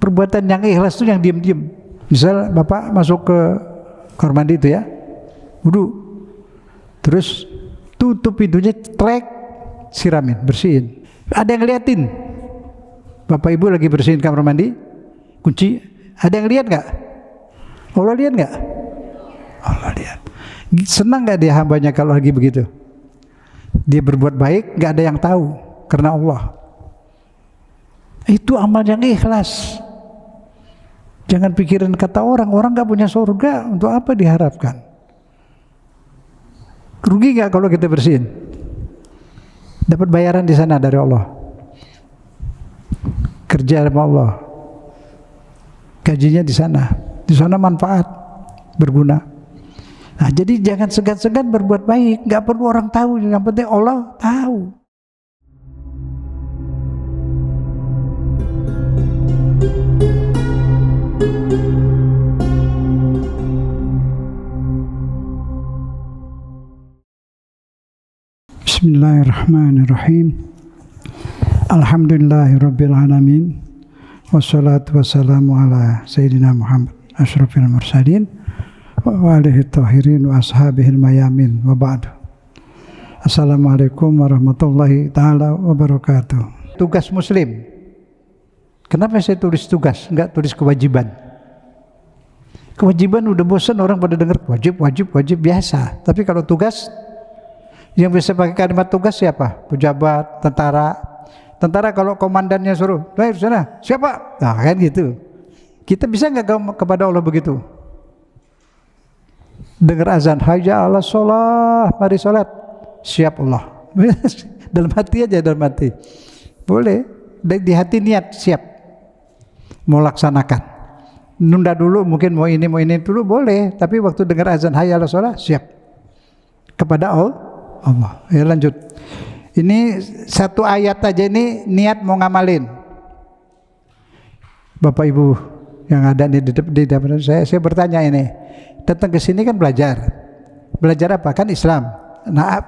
Perbuatan yang ikhlas itu yang diam-diam. Misal Bapak masuk ke kamar mandi itu ya, wudu, terus tutup pintunya, trek, siramin, bersihin. Ada yang ngeliatin, Bapak Ibu lagi bersihin kamar mandi, kunci, ada yang lihat nggak? Allah lihat nggak? Allah lihat. Senang nggak dia hambanya kalau lagi begitu? Dia berbuat baik, nggak ada yang tahu, karena Allah. Itu amal yang ikhlas. Jangan pikirin kata orang nggak punya surga, untuk apa diharapkan? Rugi nggak kalau kita bersihin? Dapat bayaran di sana dari Allah. Kerja sama Allah. Gajinya di sana manfaat, berguna. Nah, jadi jangan segan-segan berbuat baik, nggak perlu orang tahu, yang penting Allah tahu. Bismillahirrahmanirrahim. Alhamdulillahirabbil alamin. Wassalatu wassalamu ala sayyidina Muhammad asyrafil mursalin wa alihi tahirin wa ashabihil mayamin wa ba'du. Assalamualaikum warahmatullahi taala wabarakatuh. Tugas muslim. Kenapa saya tulis tugas, enggak tulis kewajiban? Kewajiban udah bosan orang pada dengar wajib biasa. Tapi kalau tugas, yang bisa pakai kalimat tugas siapa? Pejabat, tentara. Tentara kalau komandannya suruh, "Baik, sana, siapa?" Nah, kan gitu. Kita bisa nggak kepada Allah begitu? Dengar azan, hayya ala sholah, mari sholat, siap Allah. Dalam hati aja, dalam hati. Boleh, di hati niat, siap. Mau laksanakan. Nunda dulu, mungkin mau ini dulu, boleh. Tapi waktu dengar azan, hayya ala sholah, siap. Kepada Allah. Ya, lanjut. Ini satu ayat aja, ini niat mau ngamalin. Bapak Ibu yang ada di depan saya bertanya ini, datang ke sini kan belajar apa? Kan Islam. Nah,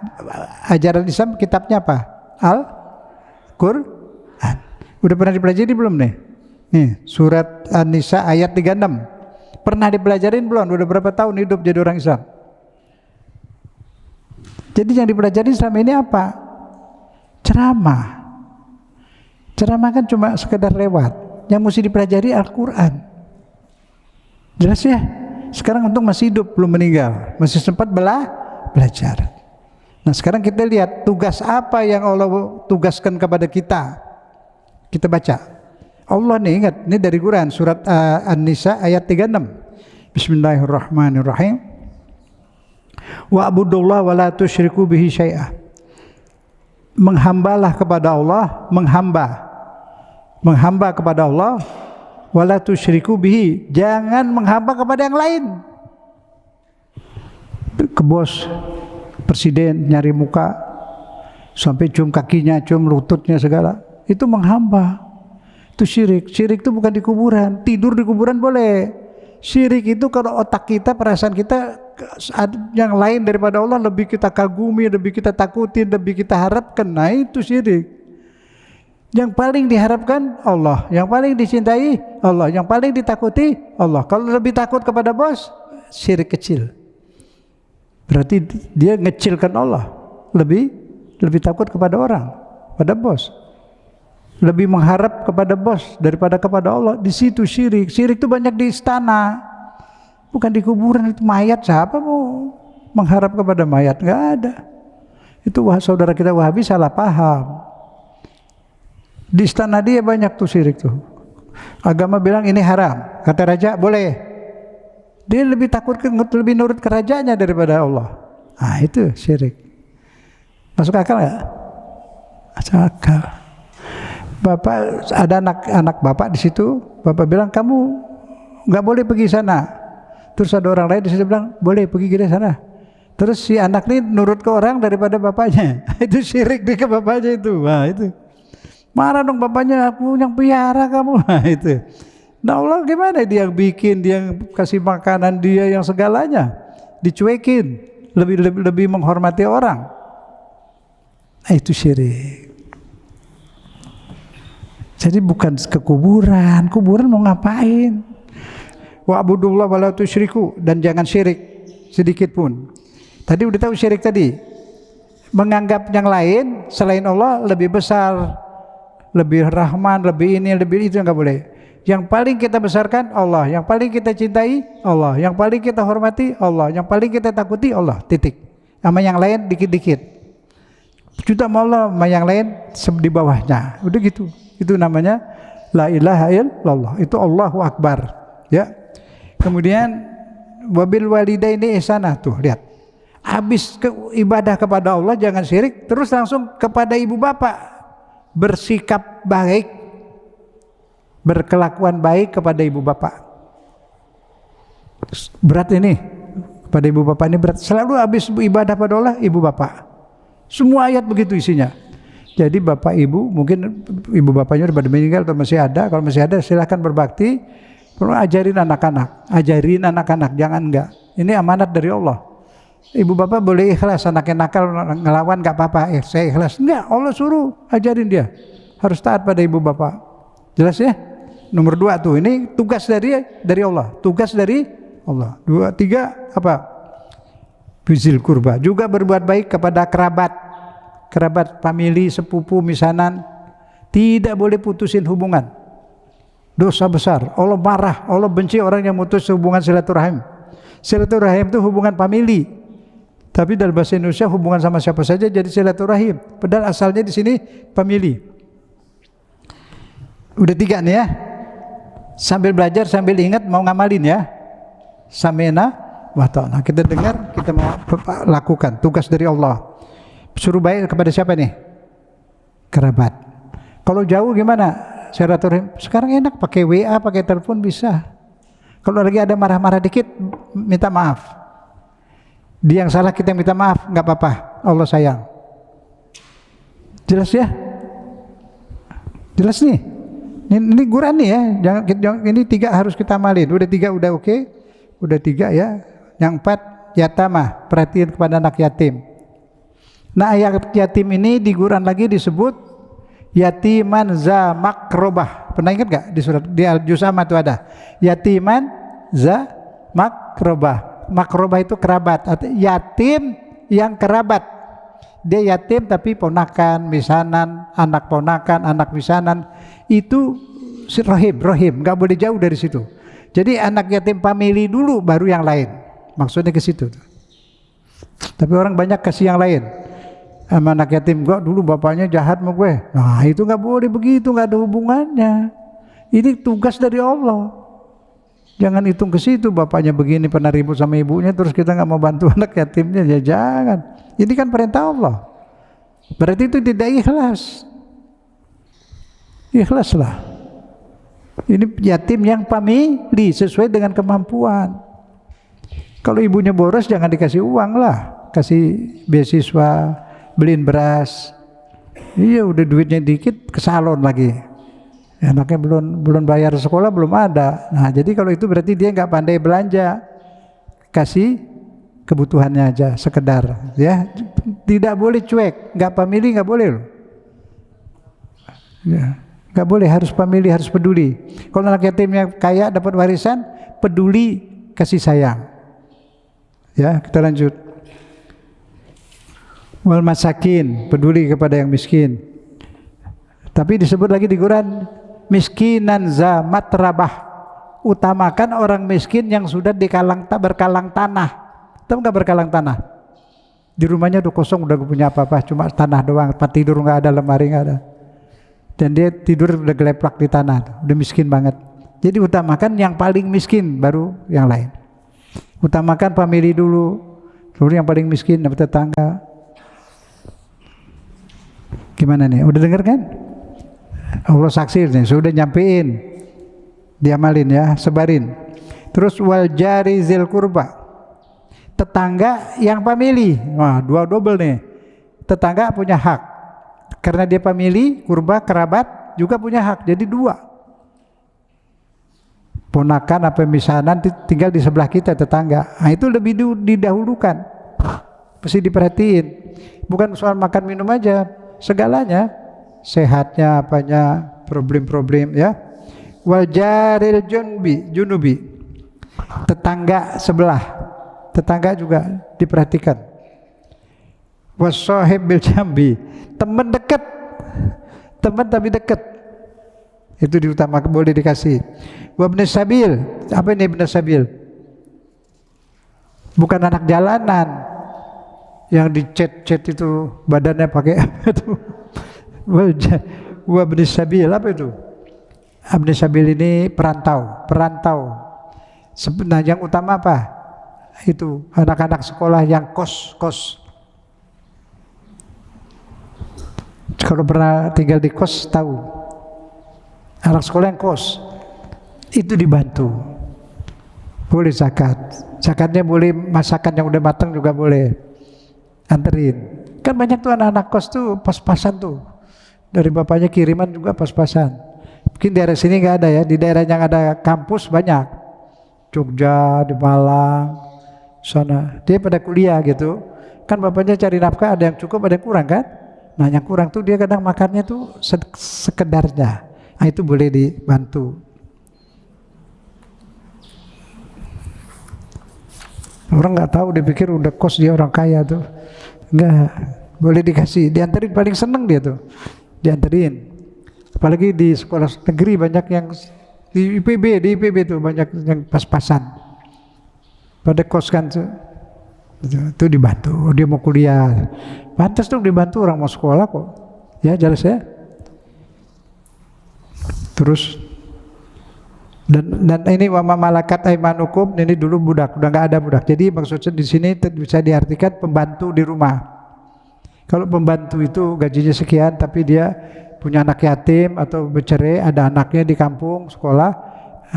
ajaran Islam kitabnya apa? Al-Qur'an. Udah pernah dipelajari belum nih? Nih, surat An-Nisa ayat 36. Pernah dipelajarin belum? Udah berapa tahun hidup jadi orang Islam? Jadi yang dipelajari Islam ini apa? Ceramah. Ceramah kan cuma sekedar lewat. Yang mesti dipelajari Al-Quran. Jelas ya? Sekarang untung masih hidup, belum meninggal, masih sempat belajar. Nah, sekarang kita lihat tugas apa yang Allah tugaskan kepada kita. Kita baca. Allah nih, ingat, ini dari Quran, surat An-Nisa ayat 36. Bismillahirrahmanirrahim. Wa'budullaha wa la tusyriku bihi syai'ah. Menghambalah kepada Allah, menghamba kepada Allah, wa la tusyriku bihi, jangan menghamba kepada yang lain. Ke bos, presiden nyari muka, sampai cium kakinya, cium lututnya segala, itu menghamba. Itu syirik. Syirik itu bukan di kuburan. Tidur di kuburan boleh. Syirik itu kalau otak kita, perasaan kita yang lain daripada Allah lebih kita kagumi, lebih kita takutin, lebih kita harapkan. Nah, itu syirik. Yang paling diharapkan Allah, yang paling dicintai Allah, yang paling ditakuti Allah. Kalau lebih takut kepada bos, syirik kecil. Berarti dia ngecilkan Allah. Lebih takut kepada orang, pada bos. Lebih mengharap kepada bos daripada kepada Allah. Di situ syirik. Syirik itu banyak di istana, bukan di kuburan. Itu mayat, siapa mau mengharap kepada mayat? Nggak ada. Itu saudara kita Wahabi salah paham. Di istana dia banyak tuh syirik tuh. Agama bilang ini haram, kata raja boleh. Dia lebih takut, lebih nurut ke rajanya daripada Allah. Nah, itu syirik. Masuk akal nggak? Masuk akal. Bapak, ada anak bapak di situ, bapak bilang kamu nggak boleh pergi sana. Terus ada orang lain di situ bilang boleh pergi ke sana. Terus si anak ini nurut ke orang daripada bapaknya. Itu syirik dia ke bapaknya itu. Wah, itu marah dong bapaknya, aku yang piara kamu. Nah, itu. Nah, Allah gimana, dia yang bikin, dia yang kasih makanan, dia yang segalanya dicuekin, lebih menghormati orang. Nah, itu syirik. Jadi bukan ke kuburan. Kuburan mau ngapain? Wa'budullah wa la tusyriku, dan jangan syirik sedikit pun. Tadi udah tahu syirik tadi. Menganggap yang lain selain Allah lebih besar, lebih rahman, lebih ini, lebih itu, enggak boleh. Yang paling kita besarkan Allah, yang paling kita cintai Allah, yang paling kita hormati Allah, yang paling kita takuti Allah, titik. Sama yang lain dikit-dikit. Kita mau Allah, sama yang lain di bawahnya. Udah gitu. Itu namanya la ilaha illallah. Itu Allahu Akbar. Ya. Kemudian wabil walidaini ihsanah, tuh lihat. Habis ibadah kepada Allah jangan syirik, terus langsung kepada ibu bapak bersikap baik, berkelakuan baik kepada ibu bapak. Berat ini kepada ibu bapak, ini berat. Selalu habis ibadah pada Allah ibu bapak. Semua ayat begitu isinya. Jadi bapak ibu, mungkin ibu bapaknya sudah meninggal atau masih ada. Kalau masih ada silahkan berbakti. Kalau ajarin anak-anak, jangan enggak. Ini amanat dari Allah. Ibu bapak boleh ikhlas, anaknya nakal ngelawan enggak apa-apa. Saya ikhlas. Enggak, Allah suruh ajarin dia. Harus taat pada ibu bapak. Jelas ya? Nomor 2 tuh, ini tugas dari Allah. Tugas dari Allah. 2, 3 apa? Bizil kurba. Juga berbuat baik kepada kerabat, famili, sepupu, misanan. Tidak boleh putusin hubungan. Dosa besar. Allah marah, Allah benci orang yang mutus hubungan silaturahim. Silaturahim itu hubungan famili. Tapi dalam bahasa Indonesia hubungan sama siapa saja jadi silaturahim. Padahal asalnya di sini famili. Udah 3 nih ya. Sambil belajar, sambil ingat, mau ngamalin ya. Samena wa ta'na. Kita dengar, kita mau lakukan. Tugas dari Allah. Suruh baik kepada siapa nih? Kerabat. Kalau jauh gimana? Silaturahim. Sekarang enak pakai WA, pakai telepon bisa. Kalau lagi ada marah-marah dikit, minta maaf. Dia yang salah, kita minta maaf, nggak apa-apa. Allah sayang. Jelas ya? Jelas nih. Ini Quran nih ya. Jangan ini 3 harus kita amalin. Udah 3 udah oke. Udah 3 ya. Yang 4 yatamah, perhatian kepada anak yatim. Nah, ayat yatim ini di Quran lagi disebut yatiman za makrobah. Pernah ingat gak di surat di Al-Juz itu ada yatiman za makrobah. Makrobah itu kerabat, yatim yang kerabat. Dia yatim tapi ponakan, misanan, anak ponakan, anak misanan, itu rohim, nggak boleh jauh dari situ. Jadi anak yatim famili dulu baru yang lain. Maksudnya ke situ. Tapi orang banyak kasih yang lain. Sama anak yatim, gua dulu bapaknya jahat sama gue. Nah itu nggak boleh begitu, nggak ada hubungannya. Ini tugas dari Allah. Jangan hitung ke situ, bapaknya begini pernah ribut sama ibunya, terus kita nggak mau bantu anak yatimnya, ya jangan. Ini kan perintah Allah. Berarti itu tidak ikhlas. Ikhlaslah. Ini yatim yang famili sesuai dengan kemampuan. Kalau ibunya boros jangan dikasih uang lah, kasih beasiswa, beliin beras. Iya udah duitnya dikit ke salon lagi. Anaknya belum bayar sekolah belum ada. Nah jadi kalau itu berarti dia nggak pandai belanja. Kasih kebutuhannya aja sekedar. Ya tidak boleh cuek. Nggak famili nggak boleh loh. Ya nggak boleh, harus famili, harus peduli. Kalau anak yatimnya kaya dapat warisan, peduli, kasih sayang. Ya kita lanjut. Wal masakin, peduli kepada yang miskin. Tapi disebut lagi di Quran miskinan za matrabah. Utamakan orang miskin yang sudah berkalang tanah. Tahu nggak berkalang tanah? Di rumahnya udah kosong, udah gak punya apa-apa, cuma tanah doang, tempat tidur nggak ada, lemari nggak ada. Dan dia tidur udah geleplak di tanah, udah miskin banget. Jadi utamakan yang paling miskin, baru yang lain. Utamakan famili dulu, lalu yang paling miskin, dapat tetangga. Gimana nih? Udah denger kan? Allah saksi nih, sudah nyampein. Diamalin ya, sebarin. Terus wal jari zil kurba. Tetangga yang famili. Wah, double nih. Tetangga punya hak. Karena dia famili, kurba, kerabat juga punya hak. Jadi 2. Ponakan apa misanan tinggal di sebelah kita, tetangga. Nah, itu lebih didahulukan. Mesti diperhatiin. Bukan soal makan minum aja, segalanya. Sehatnya, apanya, problem-problem ya. Wal jaril junubi, tetangga sebelah, tetangga juga diperhatikan. Wasahib bil jambi, teman dekat, teman tapi dekat, itu diutamakan, boleh dikasih. Wabni sabil, apa ini ibn sabil? Bukan anak jalanan yang di chat itu badannya pakai apa itu? Wabni sabil, apa itu? Abni sabil ini perantau. Sebenarnya yang utama apa? Itu anak-anak sekolah yang kos. Kalau pernah tinggal di kos tahu, anak sekolah yang kos itu dibantu, boleh zakatnya boleh, masakan yang udah matang juga boleh, anterin. Kan banyak tuh anak-anak kos tuh pas-pasan tuh, dari bapaknya kiriman juga pas-pasan. Mungkin daerah sini nggak ada ya, di daerah yang ada kampus banyak, Jogja, di Malang, sana dia pada kuliah gitu. Kan bapaknya cari nafkah, ada yang cukup, ada yang kurang kan. Nah yang kurang tuh dia kadang makannya tuh sekedarnya. Nah itu boleh dibantu. Orang nggak tahu, dia pikir udah kos dia orang kaya tuh. Enggak, boleh dikasih, dianterin, paling seneng dia tuh, dianterin. Apalagi di sekolah negeri banyak yang di IPB tuh banyak yang pas-pasan. Pada kos kan tuh. Itu dibantu, dia mau kuliah, pantas dong dibantu, orang mau sekolah kok, ya jelas ya. Terus dan ini wa malakat aimanukum, ini dulu budak, udah nggak ada budak. Jadi maksudnya di sini bisa diartikan pembantu di rumah. Kalau pembantu itu gajinya sekian, tapi dia punya anak yatim atau bercerai, ada anaknya di kampung sekolah,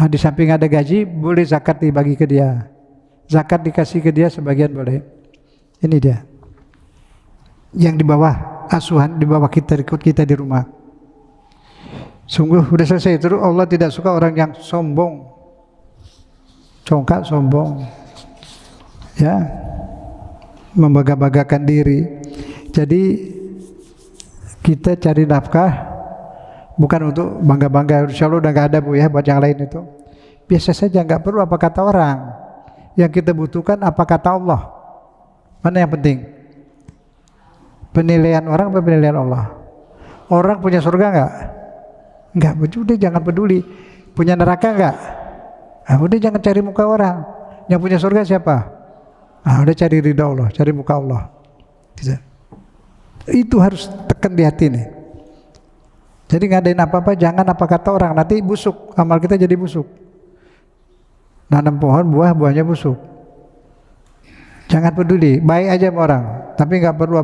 di samping ada gaji, boleh zakat dibagi ke dia. Zakat dikasih ke dia sebagian boleh. Ini dia. Yang di bawah asuhan, di bawah kita, ikut kita di rumah. Sungguh sudah selesai. Terus Allah tidak suka orang yang sombong, congkak, sombong, ya, membangga-banggakan diri. Jadi kita cari nafkah bukan untuk bangga-bangga. Insya Allah udah nggak ada bu ya buat yang lain itu. Biasa saja, nggak perlu apa kata orang. Yang kita butuhkan apa kata Allah. Mana yang penting? Penilaian orang atau penilaian Allah? Orang punya surga enggak? Enggak, udah jangan peduli. Punya neraka enggak? Udah jangan cari muka orang. Yang punya surga siapa? Udah cari ridha Allah, cari muka Allah. Itu harus tekan di hati nih. Jadi ngadain apa-apa jangan apa kata orang, nanti busuk, amal kita jadi busuk. Nanam pohon, buahnya busuk. Jangan peduli, baik aja sama orang, tapi nggak perlu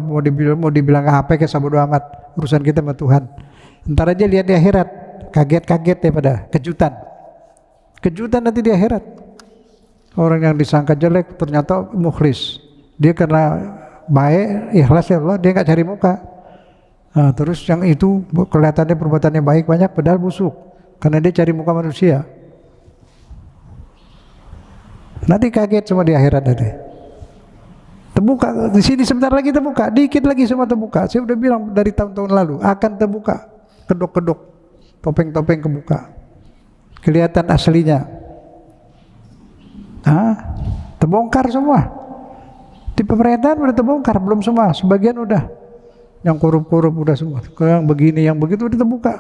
mau dibilang HP kayak sabodo amat. Urusan kita sama Tuhan. Ntar aja lihat di akhirat, kaget daripada kejutan nanti di akhirat. Orang yang disangka jelek ternyata mukhlis. Dia karena baik, ikhlas ya Allah, dia nggak cari muka. Nah, terus yang itu kelihatannya perbuatannya baik banyak, padahal busuk, karena dia cari muka manusia. Nanti kaget semua di akhirat nanti. Terbuka di sini sebentar lagi terbuka, dikit lagi semua terbuka. Saya udah bilang dari tahun-tahun lalu akan terbuka, kedok-kedok, topeng-topeng kebuka, kelihatan aslinya. Terbongkar semua. Di pemerintahan udah terbongkar, belum semua, sebagian udah. Yang korup-korup udah semua. Yang begini, yang begitu udah terbuka.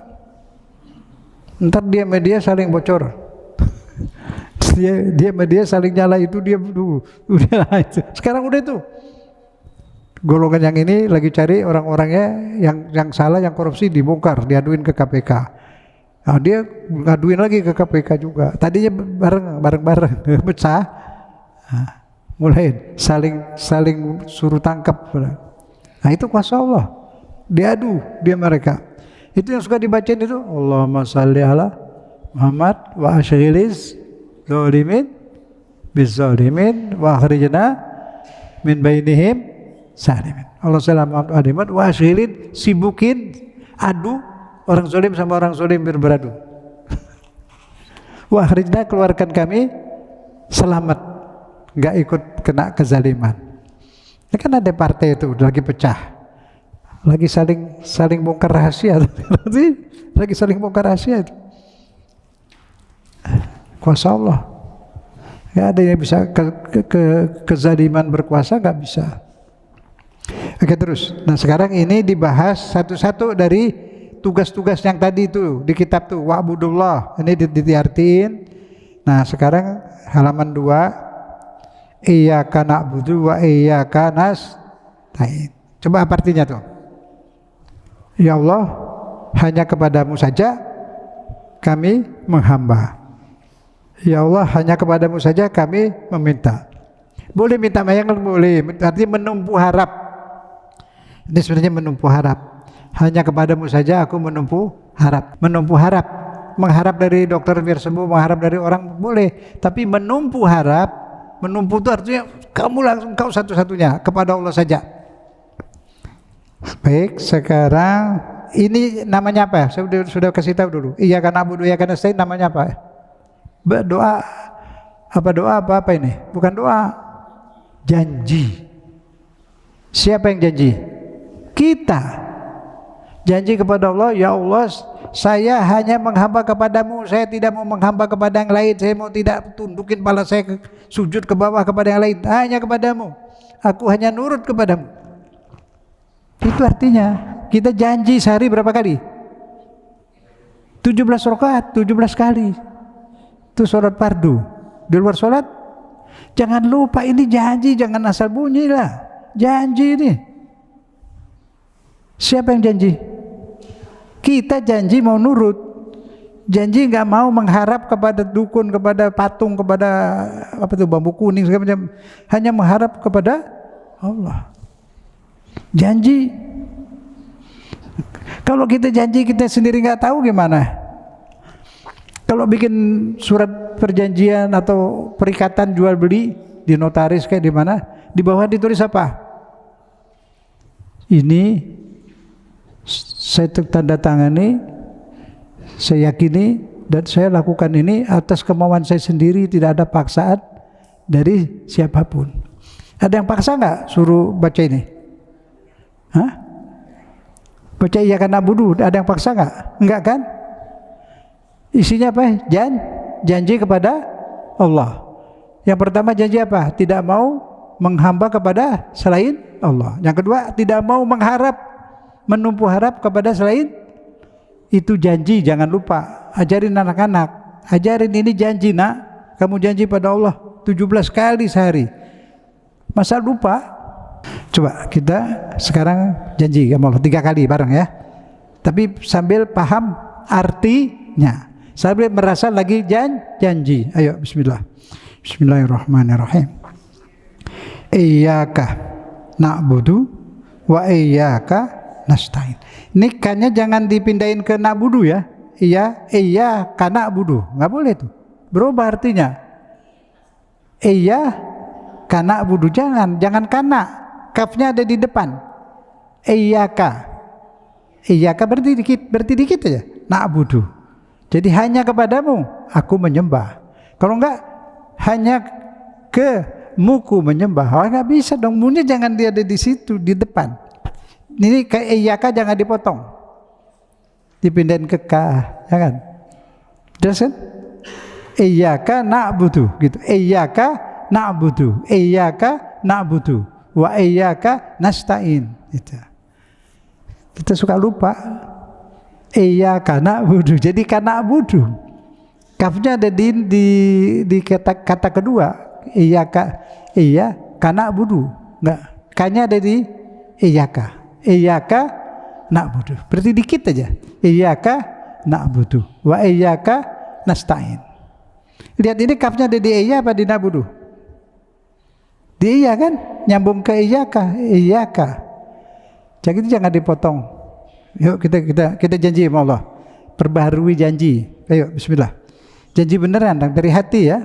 Ntar dia media saling bocor. dia media saling nyala itu, dia udah itu. Sekarang udah itu. Golongan yang ini lagi cari orang-orangnya yang salah, yang korupsi, dibongkar, diaduin ke KPK. Nah, dia ngaduin lagi ke KPK juga. Tadinya bareng-bareng pecah. Mulai saling suruh tangkap. Nah itu kuasa Allah. Diadu dia mereka. Itu yang suka dibacain itu. Allahumma salli ala Muhammad wa asyghiliz zalimin bizzalimin wa akhrijna min bainihim salimin. Allah salam Muhammad wa asyghilin, sibukin adu orang zalim sama orang zalim beradu. Wa akhrijna, keluarkan kami selamat, enggak ikut kena kezaliman. Ini kan ada partai itu lagi pecah. Lagi saling bongkar rahasia. Lagi saling bongkar rahasia itu. Kuasa Allah. Gak ada yang bisa kezaliman berkuasa, gak bisa. Oke, terus. Nah, sekarang ini dibahas satu-satu dari tugas-tugas yang tadi itu di kitab tuh, wa'budullah. Ini diartiin. Nah, sekarang halaman 2, iyyaka na'budu wa iyyaka nasta'in. Coba apa artinya tuh? Ya Allah, hanya kepadamu saja kami menghamba. Ya Allah, hanya kepadamu saja kami meminta. Boleh minta bayang, boleh. Artinya menumpu harap. Ini sebenarnya menumpu harap. Hanya kepadamu saja aku menumpu harap. Menumpu harap. Mengharap dari dokter biar sembuh, mengharap dari orang boleh. Tapi menumpu harap, menumpu itu artinya kamu langsung, kau satu-satunya, kepada Allah saja. Baik, sekarang ini namanya apa? Saya sudah kasih tahu dulu. Iyyaka na'budu wa iyyaka nasta'in namanya apa? Doa. Apa doa apa ini? Bukan doa. Janji. Siapa yang janji? Kita. Janji kepada Allah, ya Allah, saya hanya menghamba kepadamu, saya tidak mau menghamba kepada yang lain, saya mau tidak tundukin kepala saya sujud ke bawah kepada yang lain, hanya kepadamu. Aku hanya nurut kepadamu. Itu artinya kita janji sehari berapa kali? 17 rakaat, 17 kali. Itu sholat fardu. Di luar sholat, jangan lupa ini janji, jangan asal bunyi lah. Janji ini. Siapa yang janji? Kita janji mau nurut. Janji nggak mau mengharap kepada dukun, kepada patung, kepada apa itu bambu kuning segala macam. Hanya mengharap kepada Allah. Janji. Kalau kita janji kita sendiri nggak tahu gimana? Kalau bikin surat perjanjian atau perikatan jual beli di notaris kayak di mana, di bawah ditulis apa? Ini saya tanda tangani, saya yakini dan saya lakukan ini atas kemauan saya sendiri, tidak ada paksaan dari siapapun. Ada yang paksa nggak suruh baca ini? Hah? Baca iyyaka na'budu, ada yang paksa nggak? Enggak kan? Isinya apa? Janji kepada Allah. Yang pertama janji apa? Tidak mau menghamba kepada selain Allah. Yang kedua, tidak mau mengharap, menumpu harap kepada selain. Itu janji, jangan lupa. Ajarin anak-anak, ajarin ini janji nak. Kamu janji pada Allah 17 kali sehari. Masa lupa? Coba kita sekarang janji sama Allah 3 kali bareng ya. Tapi sambil paham artinya, sambil merasa lagi janji. Ayo bismillah. Bismillahirrahmanirrahim. Iyyaka na'budu wa iyyaka nasta'in. Ini kannya jangan dipindahin ke na'budu ya. Iyyaka na'budu. Enggak boleh tuh. Berubah artinya. Iyyaka na'budu, jangan kana. Kafnya ada di depan. Iyyaka. Iyyaka berarti dikit aja. Na'budu. Jadi hanya kepadamu aku menyembah. Kalau enggak hanya ke muku menyembah. Oh, enggak bisa dong. Munya jangan dia ada di situ di depan. Ini kayak iyyaka jangan dipotong. Dipindahin ke ka, jangan. Jelas kan? Iyyaka na'budu gitu. Iyyaka na'budu. Iyyaka na'budu. Wa iyyaka nasta'in. Gitu. Kita suka lupa. Iyyaka na'budu. Jadi kana na'budu. Kafnya ada di kata kedua. Iyyaka na'budu. Enggak. Kanya ada di iyyaka. Iyyaka na'budu. Berarti dikit aja. Iyyaka na'budu. Wa iyyaka nasta'in. Lihat ini kafnya ada di iya apa di na'budu? Di iya kan? Nyambung ke iyyaka. Iyyaka. Jadi jangan dipotong. Yuk kita janji sama Allah. Perbaharui janji. Ayo bismillah. Janji beneran dari hati ya.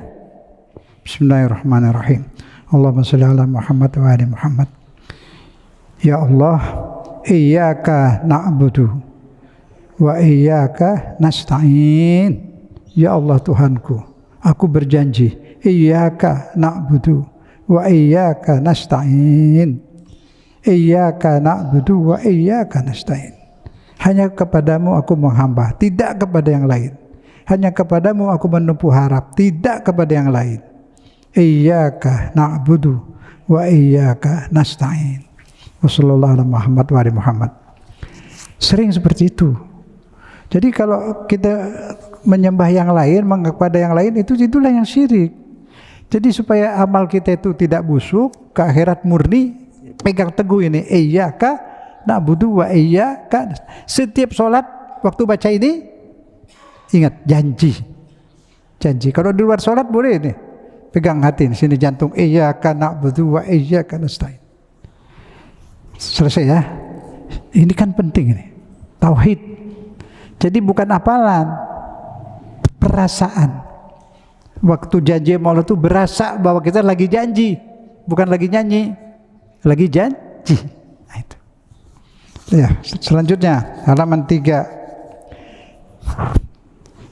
Bismillahirrahmanirrahim. Allahumma sholli ala Muhammad wa ali Muhammad. Ya Allah, iyyaka na'budu wa iyyaka nasta'in. Ya Allah Tuhanku, aku berjanji, iyyaka na'budu wa iyyaka nasta'in. Iyyaka na'budu wa iyyaka nasta'in. Hanya kepadamu aku menghamba, tidak kepada yang lain. Hanya kepadamu aku menempuh harap, tidak kepada yang lain. Iyyaka na'budu wa iyyaka nasta'in. Wassallallahu ala Muhammad wa ali Muhammad. Sering seperti itu. Jadi kalau kita menyembah yang lain, kepada yang lain, itulah yang syirik. Jadi supaya amal kita itu tidak busuk, ke akhirat murni, pegang teguh ini, iyyaka na'budu wa iyyaka. Setiap sholat waktu baca ini, ingat janji. Kalau di luar sholat boleh ini, pegang hati di sini jantung, iyyaka na'budu wa iyyaka nasta'in. Selesai ya. Ini kan penting ini, tauhid. Jadi bukan hafalan, perasaan. Waktu janji maulid itu berasa bahwa kita lagi janji, bukan lagi nyanyi, lagi janji. Nah, itu. Ya, selanjutnya halaman 3.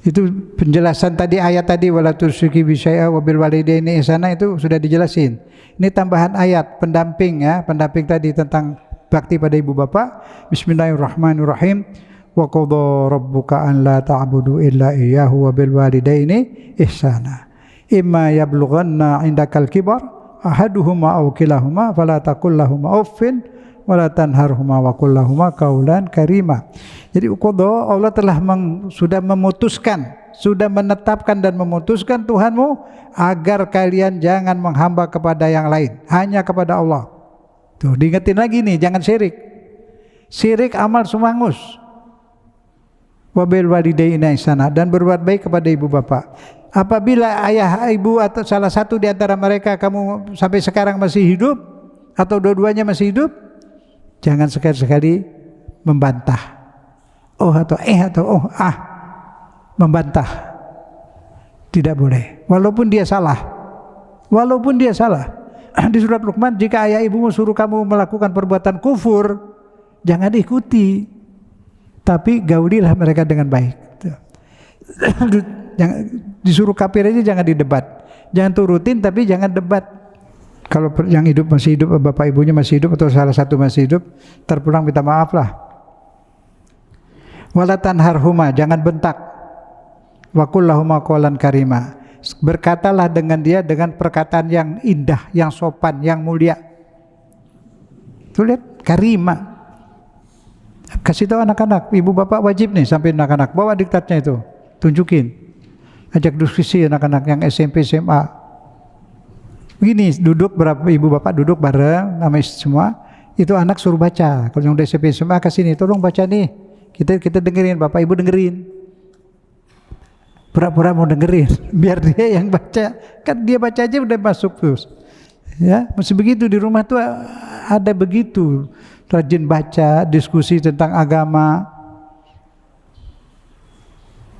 Itu penjelasan tadi, ayat tadi wala tusyriku bi syai'a wa bil walidaini ihsana, itu sudah dijelasin. Ini tambahan ayat pendamping ya, pendamping tadi tentang bakti pada ibu bapak. Bismillahirrahmanirrahim. Wa qadha rabbuka an la ta'budu illa iyyahu wa bil walidaini ihsana. Imma yablughanna 'indakal kibar ahaduhuma aw kilahuma fala taqul lahumu uffin wa la tanharhuma wa qul lahumu qaulan karima. Jadi qadha, Allah telah sudah memutuskan, sudah menetapkan dan memutuskan Tuhanmu agar kalian jangan menghamba kepada yang lain, hanya kepada Allah. Tuh, diingetin lagi nih, jangan syirik. Syirik amal sumangus. Wabil walidaini ihsana, dan berbuat baik kepada ibu bapak. Apabila ayah ibu atau salah satu di antara mereka kamu sampai sekarang masih hidup atau dua-duanya masih hidup, jangan sekali-sekali membantah. Oh atau membantah. Tidak boleh. Walaupun dia salah. Di surat Luqman, jika ayah ibumu suruh kamu melakukan perbuatan kufur, jangan ikuti, tapi gaulilah mereka dengan baik. Disuruh kafir aja jangan didebat, jangan turutin tapi jangan debat. Kalau yang hidup masih hidup, bapak ibunya masih hidup atau salah satu masih hidup, terpulang minta maaf lah. Wala tanharhuma, jangan bentak. Wa qul lahuma qawlan karima, berkatalah dengan dia dengan perkataan yang indah, yang sopan, yang mulia. Tuh lihat, karima. Kasih tahu anak-anak, ibu bapak wajib nih sampai anak-anak, bawa diktatnya itu, tunjukin, ajak diskusi anak-anak yang SMP, SMA. Begini, duduk berapa ibu bapak duduk bareng, nama semua, itu anak suruh baca. Kalau yang udah SMP, SMA kasih nih, tolong baca nih, kita dengerin, bapak ibu dengerin. Pura-pura mau dengerin, biar dia yang baca, kan dia baca aja udah masuk terus. Ya, masih begitu di rumah tuh ada begitu. Rajin baca, diskusi tentang agama.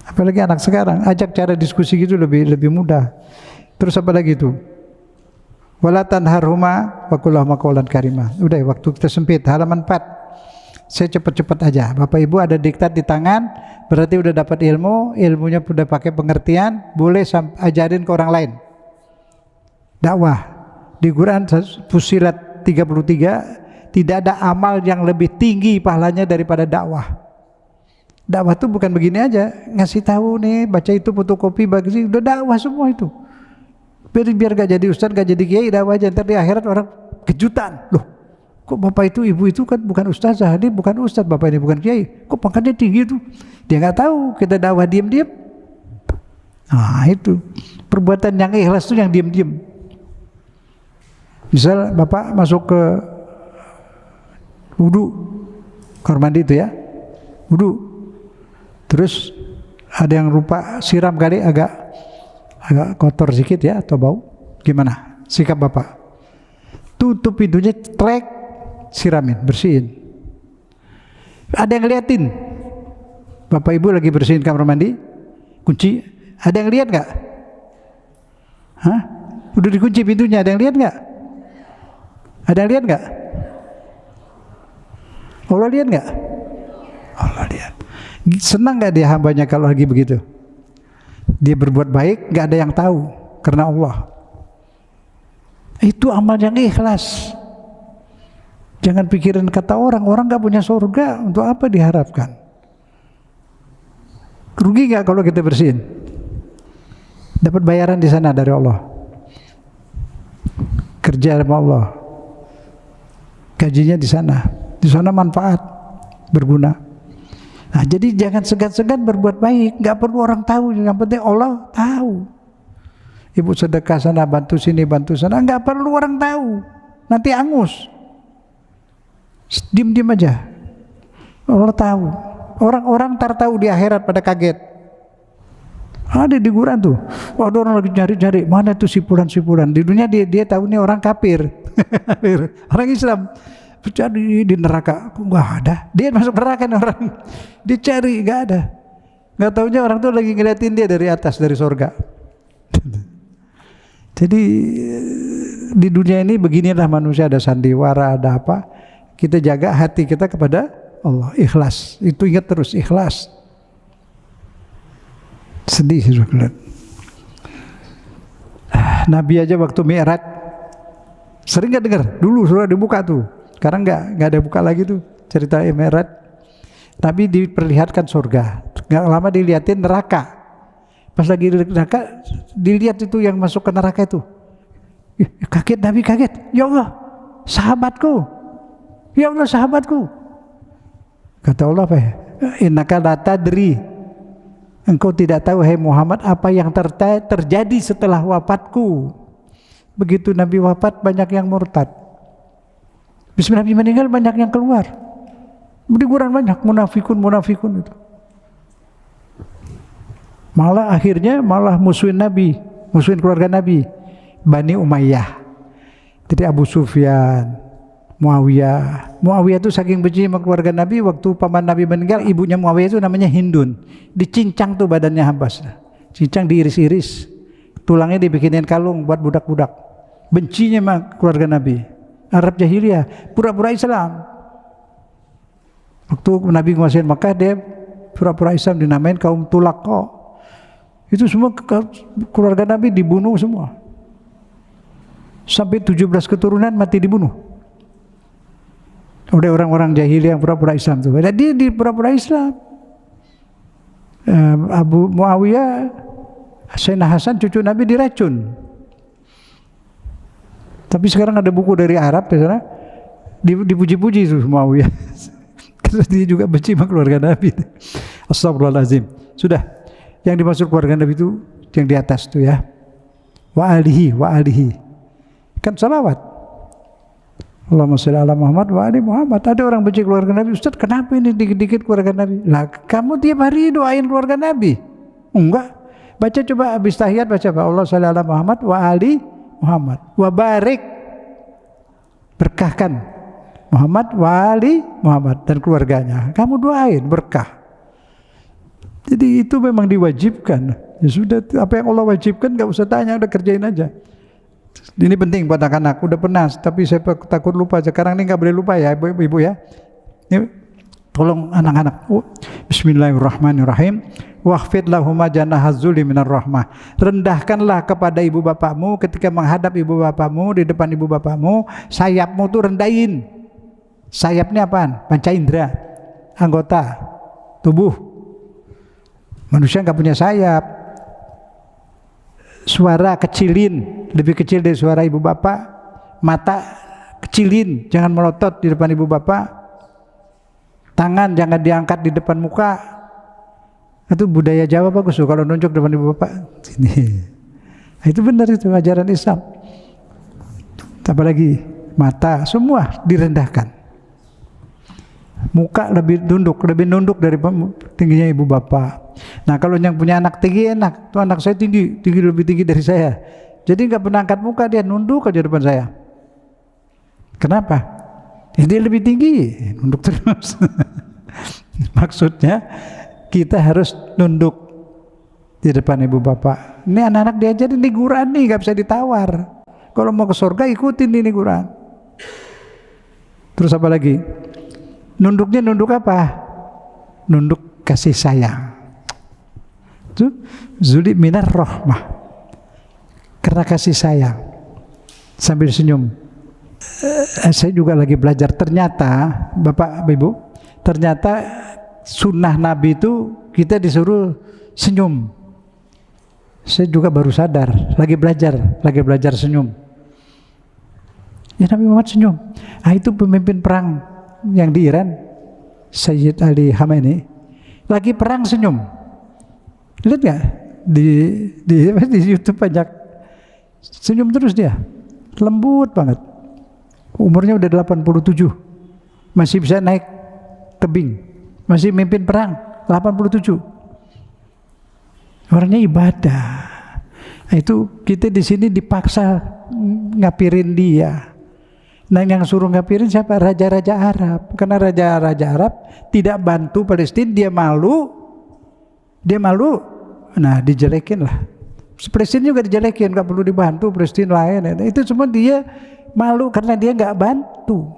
Apalagi anak sekarang, ajak cara diskusi gitu lebih mudah. Terus apa lagi itu? Wala tanharhuma wa qul lahuma qawlan karima. Udah, waktu kita sempit, halaman 4. Saya cepat-cepat aja. Bapak Ibu ada diktat di tangan, berarti udah dapat ilmunya udah pakai pengertian, boleh ajarin ke orang lain. Dakwah. Di Quran Fussilat 33, tidak ada amal yang lebih tinggi pahalanya daripada dakwah. Dakwah itu bukan begini aja, ngasih tahu nih, baca itu fotokopi bagi, udah dakwah semua itu. Biar gak jadi ustaz, gak jadi kiai, dakwah aja. Ntar di akhirat orang kejutan, loh, kok bapak itu, ibu itu kan bukan ustazah, ini bukan ustaz, bapak ini bukan kiai, kok pangkatnya tinggi itu? Dia nggak tahu kita dakwah diam-diam. Nah itu perbuatan yang ikhlas itu yang diam-diam. Misal bapak masuk ke wudu, kamar mandi itu ya, wudu, terus ada yang lupa siram kali, agak kotor sedikit ya atau bau, gimana sikap bapak? Tutup pintunya, trek, siramin, bersihin. Ada yang liatin, bapak ibu lagi bersihin kamar mandi, kunci, ada yang lihat nggak? Hah? Udah dikunci pintunya, ada yang lihat nggak? Ada yang lihat nggak? Allah lihat nggak? Allah lihat. Senang nggak dia hambanya kalau lagi begitu? Dia berbuat baik, nggak ada yang tahu karena Allah. Itu amal yang ikhlas. Jangan pikirin kata orang gak punya surga, untuk apa diharapkan? Rugi gak kalau kita bersihin? Dapat bayaran di sana dari Allah. Kerja sama Allah. Gajinya di sana. Di sana manfaat, berguna. Nah, jadi jangan segan-segan berbuat baik, gak perlu orang tahu, yang penting Allah tahu. Ibu sedekah sana, bantu sini, bantu sana, gak perlu orang tahu. Nanti angus. Diam-diam aja. Allah tahu. Orang-orang ntar tahu di akhirat pada kaget. Ada di Quran tuh. Ada orang lagi cari-cari, mana tuh sipulan-sipulan. Di dunia dia tahu nih orang kafir. Orang Islam cari di neraka, kok nggak ada. Dia masuk neraka nih orang. Dicari nggak ada. Nggak taunya orang tuh lagi ngeliatin dia dari atas, dari surga. Jadi di dunia ini beginilah manusia, ada sandiwara, ada apa. Kita jaga hati kita kepada Allah, ikhlas. Itu ingat terus, ikhlas. Sedih sih. Nabi aja waktu Mi'raj sering nggak dengar? Dulu surah dibuka tuh. Sekarang nggak ada buka lagi tuh cerita Mi'raj. Nabi diperlihatkan surga. Nggak lama dilihatin neraka. Pas lagi di neraka dilihat itu yang masuk ke neraka itu. Kaget Nabi, kaget. Ya Allah, sahabatku. Ya Allah, sahabatku. Kata Allah apa ya? Innaka la tadri. Engkau tidak tahu, hai Muhammad, apa yang terjadi setelah wafatku. Begitu Nabi wafat, banyak yang murtad. Bismillah, Nabi meninggal, banyak yang keluar. Di Quran banyak munafikun itu. Malah akhirnya musuhin Nabi, musuhin keluarga Nabi, Bani Umayyah. Jadi Abu Sufyan, Muawiyah itu saking benci sama keluarga Nabi, waktu paman Nabi meninggal, ibunya Muawiyah itu namanya Hindun. Dicincang tuh badannya Habas. Cincang diiris-iris, tulangnya dibikinin kalung buat budak-budak. Bencinya sama keluarga Nabi. Arab jahiliyah, pura-pura Islam. Waktu Nabi nguasain Makkah, dia pura-pura Islam, dinamain kaum Tulaqqa. Itu semua keluarga Nabi dibunuh semua. Sampai 17 keturunan mati dibunuh oleh orang-orang jahiliyah yang pura-pura Islam tuh. Dia di pura-pura Islam. Abu Muawiyah, Sayyidina Hasan cucu Nabi diracun. Tapi sekarang ada buku dari Arab di sana dipuji-puji itu Muawiyah. Karena dia juga benci sama keluarga Nabi. Astagfirullahaladzim. Sudah, yang dimaksud keluarga Nabi itu yang di atas tuh ya. Wa alihi. Kan salawat. Allahumma sholli ala Muhammad wa ali Muhammad. Ada orang benci keluarga Nabi. Ustaz, kenapa ini dikit-dikit keluarga Nabi? Lah, kamu tiap hari doain keluarga Nabi? Enggak. Baca coba habis tahiyat, baca apa? Allah sholli ala Muhammad wa ali Muhammad. Wa barik. Berkahkan Muhammad wa ali Muhammad dan keluarganya. Kamu doain berkah. Jadi itu memang diwajibkan. Ya sudah, apa yang Allah wajibkan enggak usah tanya, udah kerjain aja. Ini penting buat anak-anak. Udah pernah, tapi saya takut lupa. Sekarang ini nggak boleh lupa ya, ibu-ibu ya. Ini tolong anak-anak. Bismillahirrahmanirrahim. Wakhfid lahuma janahaz zulli minar rahmah. Rendahkanlah kepada ibu bapakmu ketika menghadap ibu bapakmu, di depan ibu bapakmu, sayapmu tuh rendahin. Sayapnya apaan? Panca indera, anggota tubuh. Manusia nggak punya sayap. Suara kecilin, lebih kecil dari suara ibu bapak. Mata kecilin, jangan melotot di depan ibu bapak. Tangan jangan diangkat di depan muka. Itu budaya Jawa bagus tuh, kalau nunjuk depan ibu bapak sini. Nah, itu benar, itu ajaran Islam. Apalagi mata, semua direndahkan. Muka lebih nunduk dari tingginya ibu bapak. Nah, kalau yang punya anak tinggi enak, tuh anak saya tinggi lebih tinggi dari saya. Jadi nggak pernah angkat muka, dia nunduk aja depan saya. Kenapa? Ya, dia lebih tinggi, nunduk terus. Maksudnya kita harus nunduk di depan ibu bapak. Ini anak-anak diajarin di Quran nih, nggak bisa ditawar. Kalau mau ke surga ikutin ini Quran. Terus apa lagi? Nunduknya nunduk apa? Nunduk kasih sayang. Itu zuli minar rahmah. Karena kasih sayang. Sambil senyum. Saya juga lagi belajar, ternyata Bapak Ibu, ternyata sunnah Nabi itu kita disuruh senyum. Saya juga baru sadar, lagi belajar senyum. Ya Nabi Muhammad senyum. Itu pemimpin perang yang di Iran, Sayyid Ali Khamenei, lagi perang senyum. Lihat nggak di YouTube banyak, senyum terus dia, lembut banget. Umurnya udah 87, masih bisa naik tebing, masih mimpin perang 87. Orangnya ibadah. Itu kita di sini dipaksa ngapirin dia. Nah, yang suruh ngapirin siapa? Raja-raja Arab. Karena raja-raja Arab tidak bantu Palestina, dia malu. Nah, dijelekin lah. Palestina juga dijelekin, nggak perlu dibantu Palestina lain. Itu semua dia malu karena dia nggak bantu.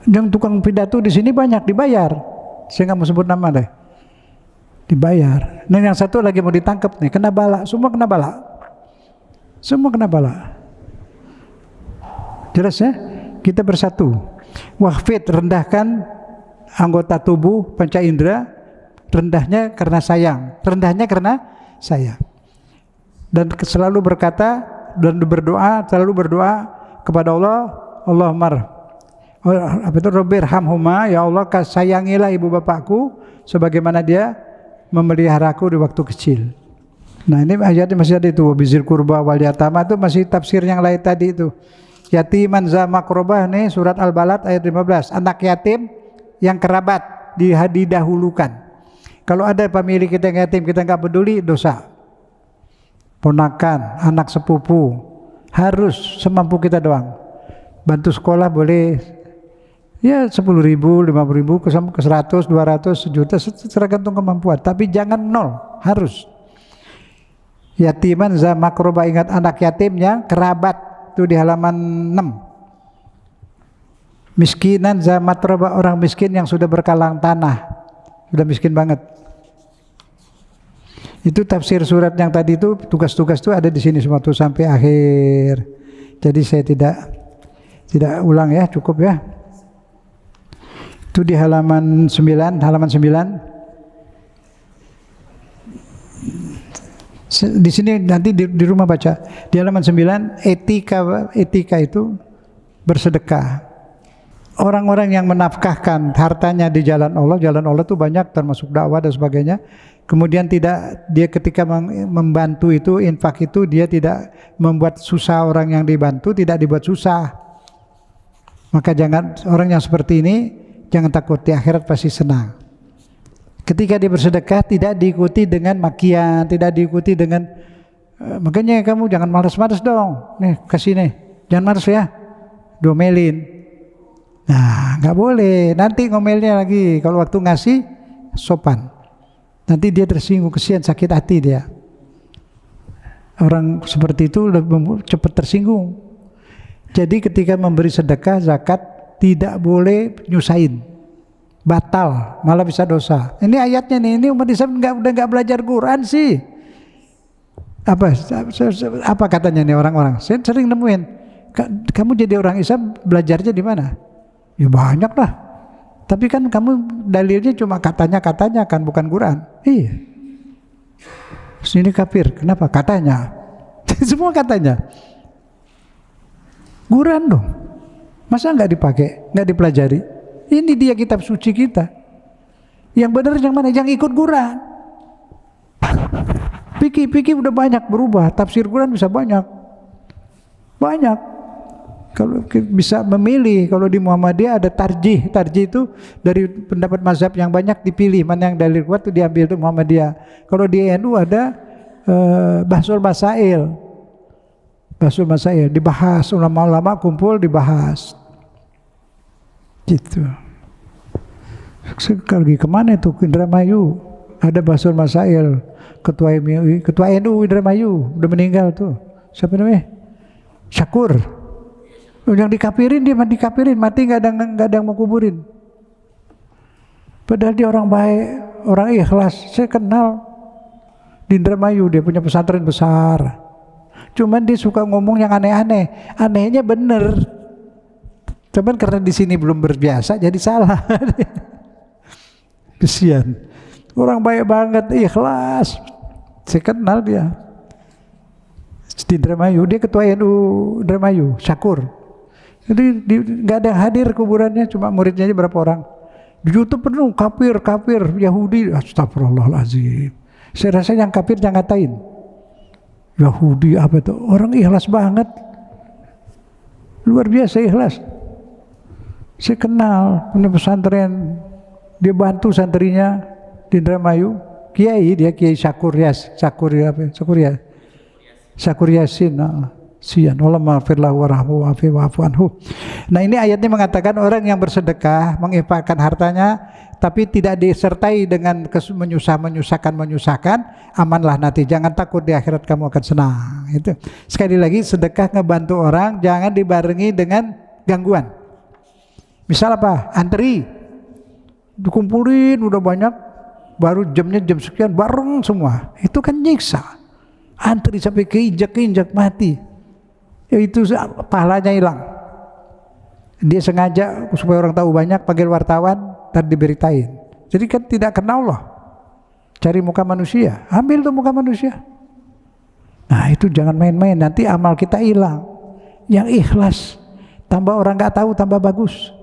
Yang tukang pidato di sini banyak dibayar. Saya nggak mau sebut nama deh. Dibayar. Nah, yang satu lagi mau ditangkap nih, kena bala. Semua kena bala. Jelas ya? Kita bersatu. Wahfid, rendahkan anggota tubuh panca indera. Rendahnya karena sayang. Dan selalu berkata dan selalu berdoa kepada Allah, Rabbirhamhuma, ya Allah sayangilah ibu bapakku sebagaimana dia memeliharaku di waktu kecil. Nah, ini ayatnya masih ada itu, bizil kurba wal yatama, itu masih tafsir yang lain tadi itu. Yatiman za makrobah, nih surat Al-Balad ayat 15. Anak yatim yang kerabat didahulukan. Kalau ada pemilik kita yang yatim kita nggak peduli, dosa. Ponakan, anak sepupu, harus semampu kita doang. Bantu sekolah boleh, ya 10.000, 50.000, ke 100, 200, sejuta, tergantung kemampuan. Tapi jangan nol, harus. Yatiman za makroba, ingat anak yatimnya kerabat, itu di halaman 6. Miskinan za matroba, orang miskin yang sudah berkalang tanah, sudah miskin banget. Itu tafsir surat yang tadi itu, tugas-tugas itu ada di sini semua tuh sampai akhir. Jadi saya tidak ulang ya, cukup ya. Itu di halaman 9. Di sini nanti di rumah baca. Di halaman 9, etika itu bersedekah. Orang-orang yang menafkahkan hartanya di jalan Allah itu banyak, termasuk dakwah dan sebagainya. Kemudian dia ketika membantu itu, infak itu, dia tidak membuat susah orang yang dibantu, tidak dibuat susah. Maka orang yang seperti ini jangan takut, di akhirat pasti senang. Ketika dia bersedekah tidak diikuti dengan makian, tidak diikuti dengan makanya kamu jangan malas-malas dong. Nih kasih nih, jangan malas ya, domelin. Nah nggak boleh, nanti ngomelnya lagi. Kalau waktu ngasih sopan, nanti dia tersinggung, kesian, sakit hati dia. Orang seperti itu cepat tersinggung. Jadi ketika memberi sedekah, zakat, tidak boleh nyusahin, batal, malah bisa dosa. Ini ayatnya nih, ini umat Islam udah nggak belajar Quran sih. Apa katanya nih orang-orang? Saya sering nemuin, kamu jadi orang Islam belajarnya di mana? Ya banyak lah. Tapi kan kamu dalilnya cuma katanya kan, bukan Quran. Iya. Sini kafir, kenapa? Katanya. Semua katanya. Quran dong. Masa nggak dipakai, nggak dipelajari? Ini dia kitab suci kita. Yang benar yang mana? Yang ikut Quran. Fikih udah banyak berubah, tafsir Quran bisa banyak. Kalau bisa memilih, kalau di Muhammadiyah ada tarjih itu dari pendapat mazhab yang banyak dipilih, mana yang dalil kuat itu diambil itu Muhammadiyah. Kalau di NU ada Bahsul Masail, dibahas, ulama-ulama kumpul dibahas. Gitu. Sekali kemana itu? Indramayu ada Bahsul Masail, ketua NU Indramayu udah meninggal tuh. Siapa namanya? Syakur. Yang dikafirin, dia dikafirin, mati nggak ada yang mau kuburin. Padahal dia orang baik, orang ikhlas. Saya kenal di Indramayu, dia punya pesantren besar. Cuman dia suka ngomong yang aneh-aneh. Anehnya bener. Cuman karena di sini belum berbiasa jadi salah. Kesian. Orang baik banget, ikhlas. Saya kenal dia. Di Indramayu, dia ketua NU Indramayu, Syakur. Jadi nggak ada yang hadir kuburannya, cuma muridnya aja berapa orang. Di YouTube penuh kafir, Yahudi. Astagfirullahaladzim. Saya rasa yang kafir jangan ngatain. Yahudi apa itu? Orang ikhlas banget. Luar biasa ikhlas. Saya kenal punya pesantren. Dia bantu santrinya di Indramayu. Kiai Syakur Yasin. Sian Allah maghfirlahu warahmu wa'fu anhu. Nah, ini ayatnya mengatakan orang yang bersedekah menginfakkan hartanya tapi tidak disertai dengan menyusahkan, amanlah nanti, jangan takut di akhirat kamu akan senang. Itu sekali lagi, sedekah ngebantu orang jangan dibarengi dengan gangguan. Misal apa? Antri dikumpulin udah banyak, baru jamnya jam sekian bareng semua, itu kan nyiksa. Antri sampai keinjak mati, ya itu pahalanya hilang. Dia sengaja supaya orang tahu banyak, panggil wartawan dan diberitain. Jadi kan tidak kenal Allah, cari muka manusia, ambil tuh muka manusia. Nah itu jangan main-main, nanti amal kita hilang. Yang ikhlas, tambah orang nggak tahu tambah bagus.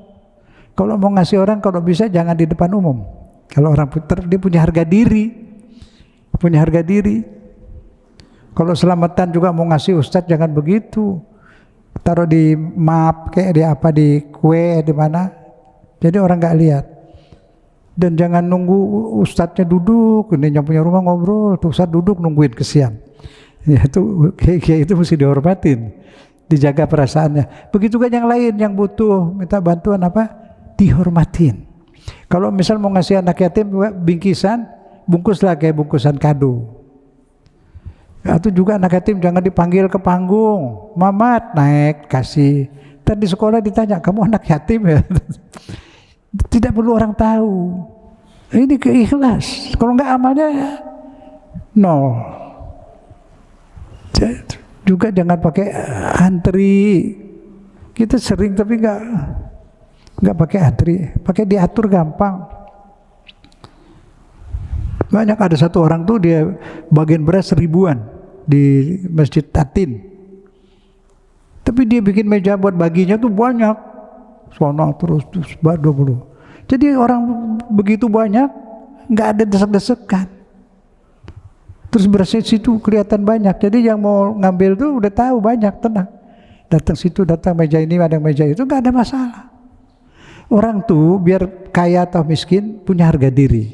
Kalau mau ngasih orang, kalau bisa jangan di depan umum. Kalau orang dia punya harga diri, Kalau selamatan juga mau ngasih ustadz jangan begitu. Taruh di map kayak di kue di mana, jadi orang nggak lihat. Dan jangan nunggu ustadznya duduk, ini yang punya rumah ngobrol, tuh ustadz duduk nungguin, kesian. Ya itu kayak itu mesti dihormatin, dijaga perasaannya. Begitu juga yang lain yang butuh minta bantuan apa, dihormatin. Kalau misal mau ngasih anak yatim bingkisan, bungkuslah kayak bungkusan kado. Atau juga anak yatim jangan dipanggil ke panggung, Mamat naik kasih. Tadi di sekolah ditanya, kamu anak yatim ya? Tidak perlu orang tahu. Ini keikhlas. Kalau enggak amalnya nol. Juga jangan pakai antri. Kita sering tapi enggak pakai antri, pakai diatur gampang. Banyak, ada satu orang tuh dia bagian beras 1000-an di Masjid Tatin. Tapi dia bikin meja buat baginya tuh banyak. Sono terus 20. Jadi orang begitu banyak, nggak ada desek-desekan. Terus berasnya situ kelihatan banyak. Jadi yang mau ngambil tuh udah tahu banyak, tenang. Datang situ, datang meja ini, ada meja itu, nggak ada masalah. Orang tuh biar kaya atau miskin punya harga diri,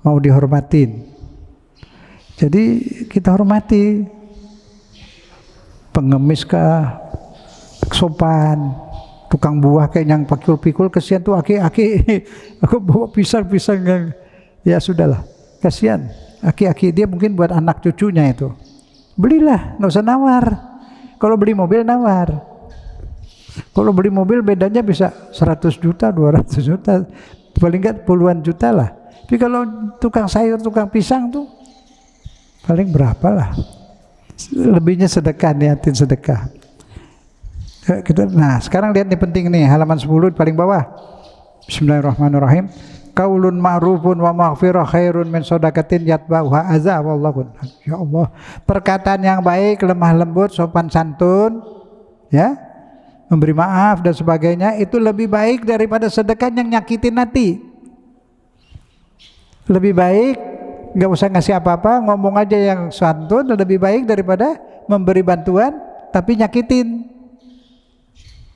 mau dihormatin. Jadi kita hormati. Pengemis kah, sopan, tukang buah kayak yang pikul-pikul, kasihan tuh aki-aki. Aku bawa pisang-pisang yang, ya sudahlah, kasihan. Aki-aki dia mungkin buat anak cucunya itu. Belilah, nggak usah nawar. Kalau beli mobil nawar. Kalau beli mobil bedanya bisa 100 juta, 200 juta, paling nggak puluhan juta lah. Tapi kalau tukang sayur, tukang pisang tuh paling berapa lah? Lebihnya sedekah, niatin sedekah. Nah sekarang lihat nih, penting nih, halaman 10 paling bawah. Bismillahirrahmanirrahim. Qaulun ma'rufun wa maghfirah khairun min shadaqatin yatba'uha adza, wallahu. Ya Allah, perkataan yang baik, lemah lembut, sopan santun, ya, memberi maaf dan sebagainya, itu lebih baik daripada sedekah yang nyakitin hati. Lebih baik nggak usah ngasih apa-apa, ngomong aja yang santun, lebih baik daripada memberi bantuan tapi nyakitin.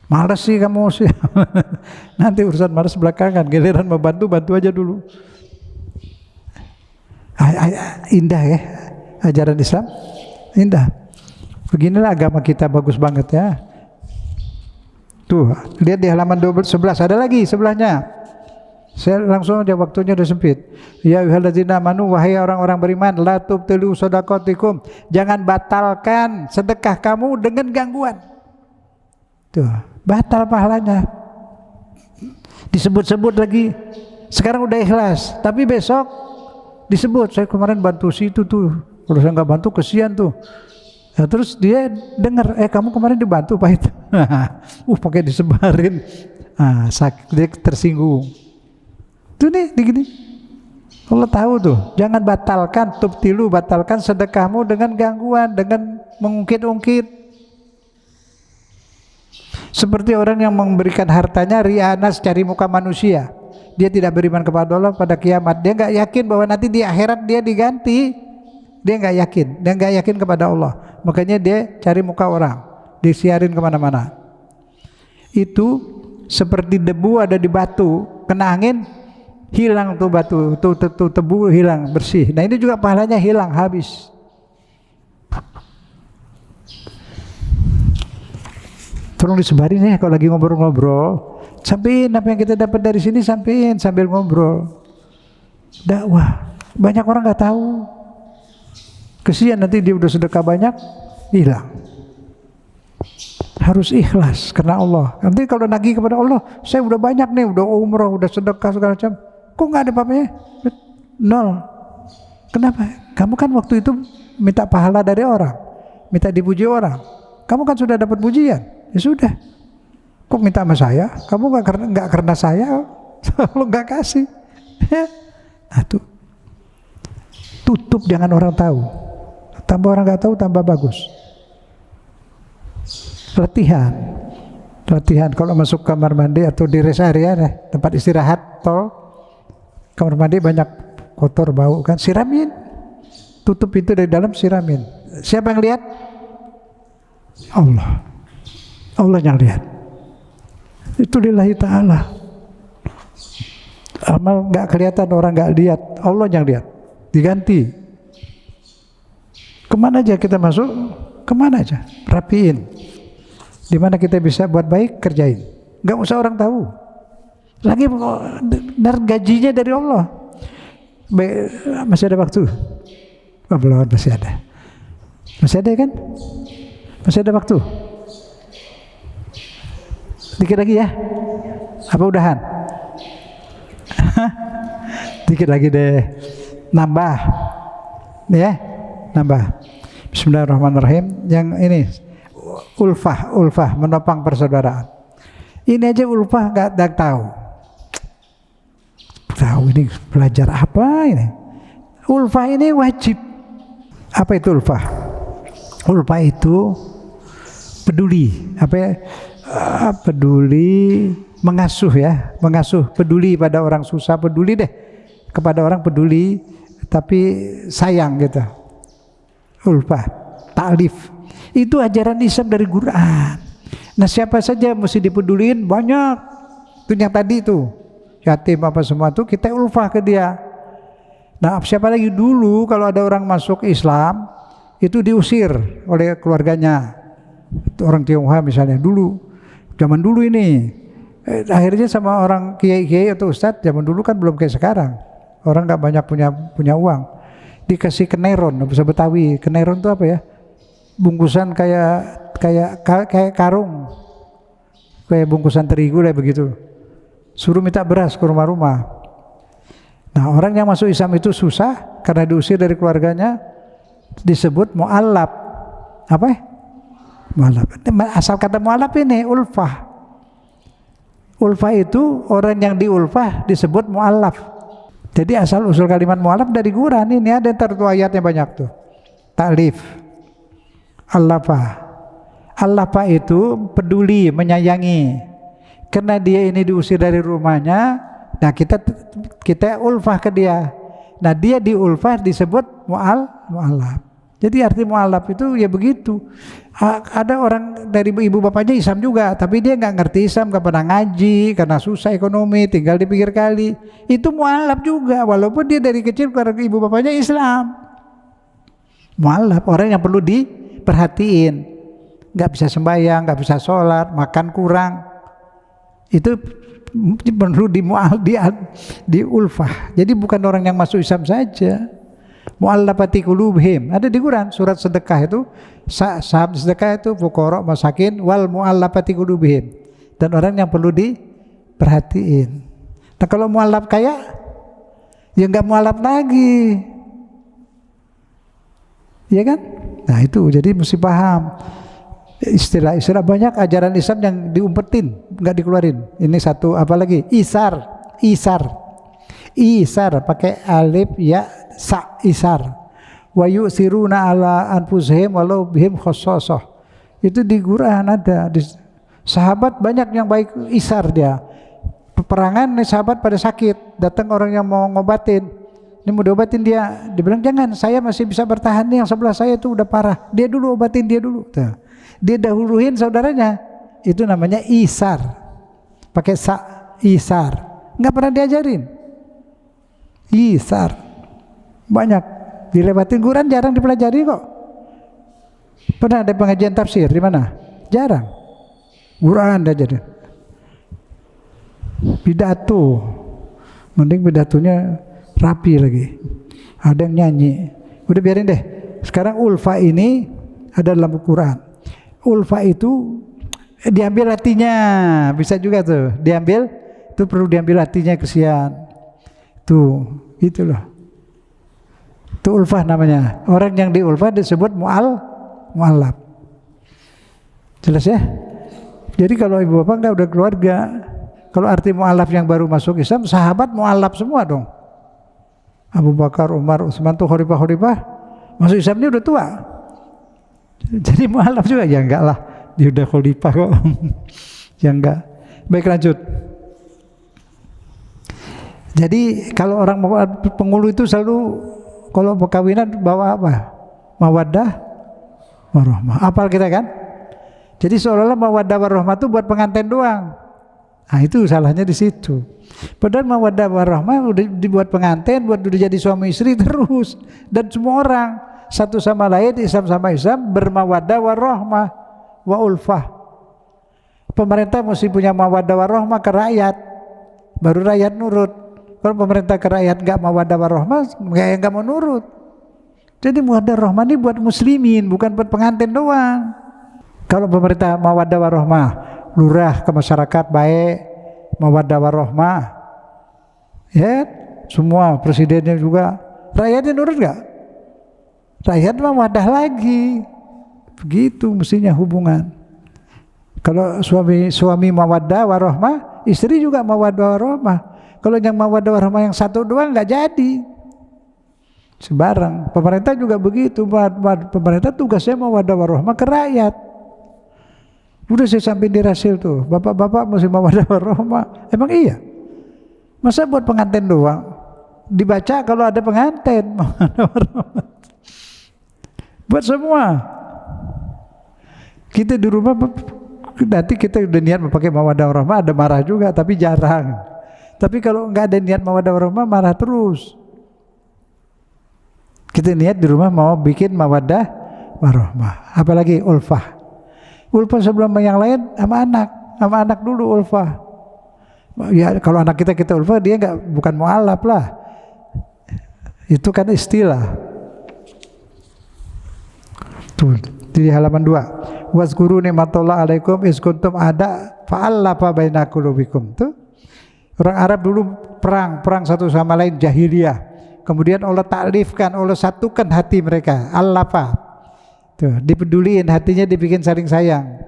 Males sih kamu sih. Nanti urusan males belakangan, giliran membantu, bantu aja dulu. Indah ya ajaran Islam, indah. Beginilah agama kita, bagus banget ya. Tuh, lihat di halaman 11 ada lagi sebelahnya. Saya langsung aja, waktunya udah sempit. Ya ayyuhalladzina amanu, wahai orang-orang beriman, la tubtilu shadaqatikum, jangan batalkan sedekah kamu dengan gangguan. Tuh, batal pahalanya. Disebut-sebut lagi. Sekarang udah ikhlas, tapi besok disebut, saya kemarin bantu situ tuh. Kalau saya nggak bantu kesian tuh. Nah, terus dia dengar, kamu kemarin dibantu Pak itu. Pakai disebarin. Sakit, dia tersinggung. Itu nih, begini. Allah tahu tuh, jangan batalkan tubtilu, batalkan sedekahmu dengan gangguan, dengan mengungkit-ungkit. Seperti orang yang memberikan hartanya rianas, cari muka manusia. Dia tidak beriman kepada Allah pada kiamat. Dia nggak yakin bahwa nanti di akhirat dia diganti. Dia nggak yakin, dia nggak yakin kepada Allah. Makanya dia cari muka orang, disiarin kemana-mana. Itu seperti debu ada di batu, kena angin, hilang tuh batu, tuh tebu hilang, bersih. Nah ini juga pahalanya hilang, habis. Tolong disebarin ya kalau lagi ngobrol-ngobrol. Sampein apa yang kita dapat dari sini, sampein sambil ngobrol. Dakwah, banyak orang nggak tahu. Kesian nanti dia udah sedekah banyak, hilang. Harus ikhlas karena Allah. Nanti kalau nagih kepada Allah, saya udah banyak nih, udah umroh, udah sedekah segala macam. Kok nggak ada apa-apanya? Nol. Kenapa? Kamu kan waktu itu minta pahala dari orang, minta dipuji orang. Kamu kan sudah dapat pujian, ya sudah. Kok minta sama saya? Kamu nggak karena saya, lo nggak kasih. Nah tuh, tutup jangan orang tahu. Tambah orang nggak tahu, tambah bagus. Latihan. Kalau masuk kamar mandi atau di rest area, tempat istirahat tol, kamar mandi banyak kotor bau kan, siramin. Tutup pintu dari dalam, siramin. Siapa yang lihat? Allah. Allah yang lihat. Itu lillahi ta'ala. Amal nggak kelihatan, orang nggak lihat, Allah yang lihat. Diganti. Kemana aja kita masuk, kemana aja, rapiin. Dimana kita bisa buat baik, kerjain. Nggak usah orang tahu. Lagi benar gajinya dari Allah. Masih ada waktu? Belum, masih ada. Masih ada kan? Masih ada waktu. Dikit lagi ya. Apa udahan? Dikit lagi deh. Nambah. Ya. Nambah. Bismillahirrahmanirrahim. Yang ini ulfah menopang persaudaraan. Ini aja ulfah nggak tahu. Tahu ini belajar apa ini? Ulfah ini wajib. Apa itu ulfah? Ulfah itu peduli. Apa ya? Peduli, mengasuh ya, mengasuh, peduli pada orang susah, peduli deh kepada orang, peduli tapi sayang gitu. Ulfah, ta'lif, itu ajaran Islam dari Quran. Nah siapa saja mesti dipeduliin, banyak. Itu yang tadi itu, yatim apa semua itu kita ulfah ke dia. Nah siapa lagi dulu kalau ada orang masuk Islam itu diusir oleh keluarganya. Orang Tionghoa misalnya dulu, zaman dulu ini, akhirnya sama orang kiai-kiai atau ustadz, zaman dulu kan belum kayak sekarang. Orang nggak banyak punya uang. Dikasih keneron, bahasa Betawi. Keneron itu apa ya? Bungkusan kayak karung, kayak bungkusan terigu lah begitu. Suruh minta beras ke rumah-rumah. Nah orang yang masuk Islam itu susah karena diusir dari keluarganya, disebut mu'allab. Apa ya? Mu'allab. Asal kata mu'allab ini ulfah. Ulfah itu orang yang diulfah disebut mu'allab. Jadi asal usul kalimat mu'allaf dari Quran. Ini ada tertulis ayatnya banyak tuh. Ta'lif, allafa itu peduli, menyayangi. Karena dia ini diusir dari rumahnya, nah kita ulfah ke dia. Nah dia diulfah disebut mu'allaf. Jadi arti mu'allaf itu ya begitu. Ada orang dari ibu bapaknya Islam juga, tapi dia nggak ngerti Islam, nggak pernah ngaji karena susah ekonomi, tinggal di pinggir kali. Itu mu'allaf juga, walaupun dia dari kecil keluarga ibu bapaknya Islam. Mu'allaf, orang yang perlu diperhatiin, nggak bisa sembahyang, nggak bisa sholat, makan kurang. Itu perlu di ulfah. Jadi bukan orang yang masuk Islam saja. Mu'allafati qulubihim, ada di Quran surat sedekah itu, sahab sedekah itu fuqara, masakin, wal mu'allafati qulubihim, dan orang yang perlu diperhatiin. Nah kalau mu'allaf kaya ya nggak mu'allaf lagi, ya kan? Nah itu jadi mesti paham istilah-istilah. Banyak ajaran Islam yang diumpetin, nggak dikeluarin. Ini satu, apalagi isar, pakai alif ya sa, isar. Wa yusiruna ala anfusihim walau bihim khososoh. Itu di Quran ada. Sahabat banyak yang baik isar dia. Peperangan nih sahabat pada sakit, datang orang yang mau ngobatin. Ini mau diobatin dia bilang jangan, saya masih bisa bertahan nih, yang sebelah saya itu udah parah. Dia dulu obatin dia dulu. Tuh. Dia dahuluin saudaranya. Itu namanya isar. Pakai sa, isar. Nggak pernah diajarin. Isar. Banyak dilewatin. Quran jarang dipelajari kok. Pernah ada pengajian tafsir di mana? Jarang. Quran diajarin. Pidato. Mending pidatonya rapi lagi, ada yang nyanyi, udah biarin deh. Sekarang ulfa ini ada dalam Quran. Ulfa itu diambil hatinya, bisa juga tuh diambil, tuh perlu diambil hatinya, kesian tuh, itu loh, itu ulfa namanya. Orang yang di ulfa disebut mu'allaf. Jelas ya? Jadi kalau ibu bapak enggak udah keluarga, kalau arti mu'allaf yang baru masuk Islam, sahabat mu'allaf semua dong. Abu Bakar, Umar, Utsman tuh khalifah masuk Islam ini udah tua. Jadi mu'alaf juga ya enggak lah, dia udah khalifah kok. Ya enggak. Baik, lanjut. Jadi kalau orang penghulu itu selalu kalau perkawinan bawa apa? Mawaddah warahmah. Apal kita kan? Jadi seolah-olah mawaddah warahmah itu buat pengantin doang. Nah itu salahnya di situ. Padahal mawaddah warahmah udah dibuat pengantin, buat udah jadi suami istri terus. Dan semua orang satu sama lain, Islam sama Islam, bermawaddah warahmah wa ulfah. Pemerintah mesti punya mawaddah warahmah ke rakyat, baru rakyat nurut. Kalau pemerintah ke rakyat nggak mawaddah warahmah, nggak mau nurut. Jadi mawaddah warahmah ini buat muslimin, bukan buat pengantin doang. Kalau pemerintah mawaddah warahmah, lurah ke masyarakat baik, mawaddah warahmah, ya semua, presidennya juga, rakyatnya nurut gak? Rakyat mawaddah lagi, begitu mestinya hubungan. Kalau suami mawaddah warahmah, istri juga mawaddah warahmah. Kalau yang mawaddah warahmah yang satu doang nggak jadi, sebarang. Pemerintah juga begitu, pemerintah tugasnya mawaddah warahmah ke rakyat. Udah saya sampai di Rasil tuh, bapak-bapak mesti mawaddah warahmah. Emang iya? Masa buat pengantin doang? Dibaca kalau ada pengantin mawaddah warahmah. Buat semua. Kita di rumah nanti kita udah niat pakai mawaddah warahmah, ada marah juga, tapi jarang. Tapi kalau nggak ada niat mawaddah warahmah, marah terus. Kita niat di rumah mau bikin mawaddah warahmah, apalagi ulfah. Ulfah sebelum yang lain sama anak dulu ulfah. Ya kalau anak kita ulfah, dia bukan mu'alaf lah. Itu kan istilah. Tuh di halaman 2. Wazkuru nikmatallahi alaikum iz kuntum ada fa'allafa baina qulubikum. Tuh. Orang Arab dulu perang satu sama lain, jahiliyah. Kemudian Allah ta'lifkan, Allah satukan hati mereka. Allafa. Tuh, dipeduliin, hatinya dibikin saling sayang.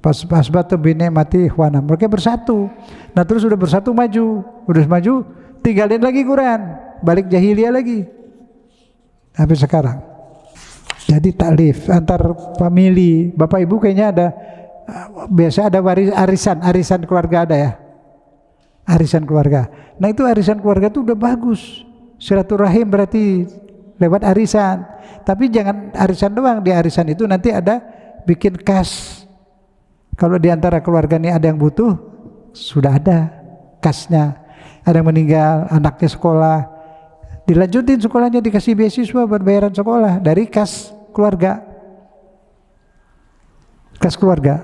Pas batu bini mati ikhwana, mereka bersatu. Nah terus udah bersatu maju, tinggalin lagi Quran, balik jahiliyah lagi. Sampai sekarang. Jadi taklif antar famili, bapak ibu kayaknya ada, biasa ada arisan keluarga ada ya. Arisan keluarga. Nah itu arisan keluarga tuh udah bagus. Silaturahim berarti lewat arisan. Tapi jangan arisan doang, di arisan itu nanti ada bikin kas. Kalau di antara keluarga ini ada yang butuh, sudah ada kasnya. Ada yang meninggal, anaknya sekolah, dilanjutin sekolahnya, dikasih beasiswa buat bayaran sekolah dari kas keluarga. Kas keluarga.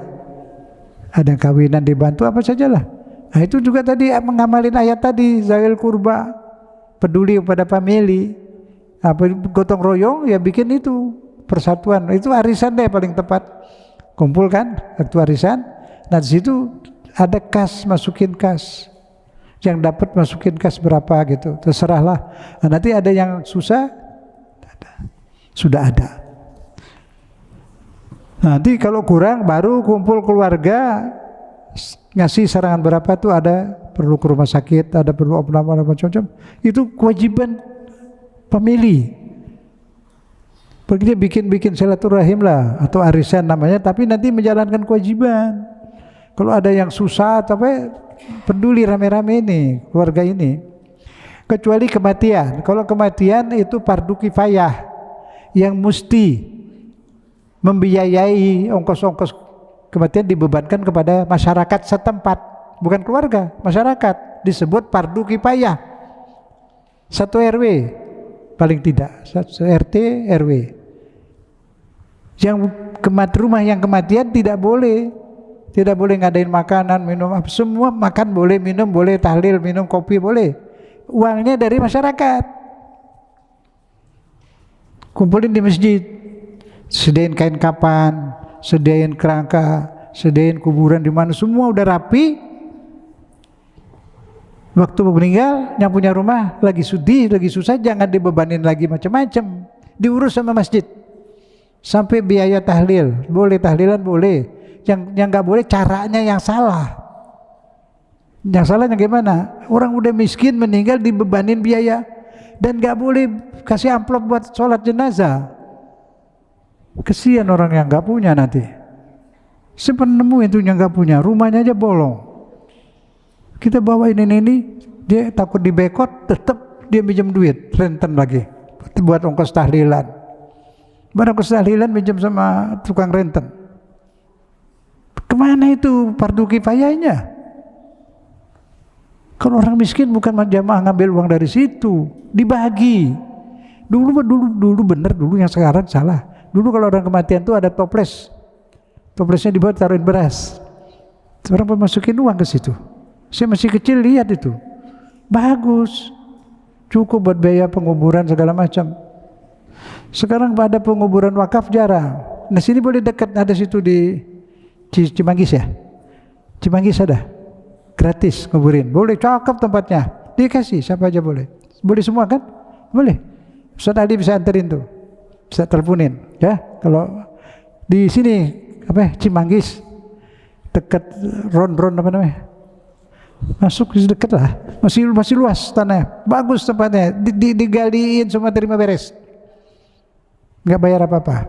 Ada yang kawinan dibantu apa sajalah. Nah itu juga tadi mengamalin ayat tadi, zawil kurba, peduli kepada famili. Apa gotong royong ya bikin itu persatuan. Itu arisan deh paling tepat. Kumpulkan waktu arisan. Nah di situ ada kas, masukin kas. Yang dapat masukin kas berapa gitu. Terserahlah. Nah, nanti ada yang susah, sudah ada. Nanti kalau kurang baru kumpul keluarga ngasih sarangan berapa tuh, ada perlu ke rumah sakit, ada perlu apa macam-macam. Itu kewajiban family. Pergi dia bikin silaturahim lah atau arisan namanya, tapi nanti menjalankan kewajiban. Kalau ada yang susah, tapi peduli rame-rame ini keluarga ini. Kecuali kematian. Kalau kematian itu fardu kifayah yang mesti membiayai ongkos-ongkos kematian dibebankan kepada masyarakat setempat, bukan keluarga, masyarakat. Disebut fardu kifayah. Satu RW paling tidak, satu RT RW. Yang rumah yang kematian tidak boleh ngadain makanan, minum, semua makan boleh, minum boleh, tahlil, minum kopi boleh. Uangnya dari masyarakat. Kumpulin di masjid. Sediain kain kapan, sediain kerangka, sediain kuburan di mana, semua udah rapi. Waktu meninggal, yang punya rumah lagi sedih, lagi susah, jangan dibebanin lagi macam-macam. Diurus sama masjid. Sampai biaya tahlil, boleh tahlilan boleh. Yang nggak boleh caranya yang salah. Yang salahnya gimana? Orang udah miskin meninggal dibebanin biaya, dan nggak boleh kasih amplop buat sholat jenazah. Kesian orang yang nggak punya nanti. Saya pernah nemu itu yang nggak punya, rumahnya aja bolong. Kita bawain ini, dia takut dibekot, tetap dia minjem duit, renten lagi, buat ongkos tahlilan. Barang ongkos tahlilan minjem sama tukang renten. Kemana itu fardu kifayahnya? Kalau orang miskin bukan jamaah ngambil uang dari situ, dibagi. Dulu bener, dulu yang sekarang salah. Dulu kalau orang kematian tuh ada toples, toplesnya dibawa taruhin beras, orang masukin uang ke situ. Saya masih kecil lihat itu, bagus, cukup buat biaya penguburan segala macam. Sekarang pada penguburan wakaf jarang. Nah sini boleh dekat, ada situ di Cimanggis ya, Cimanggis ada, gratis nguburin, boleh, cakep tempatnya, dikasih siapa aja boleh semua kan, boleh. Ustaz Ali bisa anterin tuh, bisa teleponin ya. Kalau di sini apa Cimanggis dekat ron apa namanya, masuk dekat lah, masih luas tanah, bagus tempatnya, digaliin semua, terima beres, nggak bayar apa-apa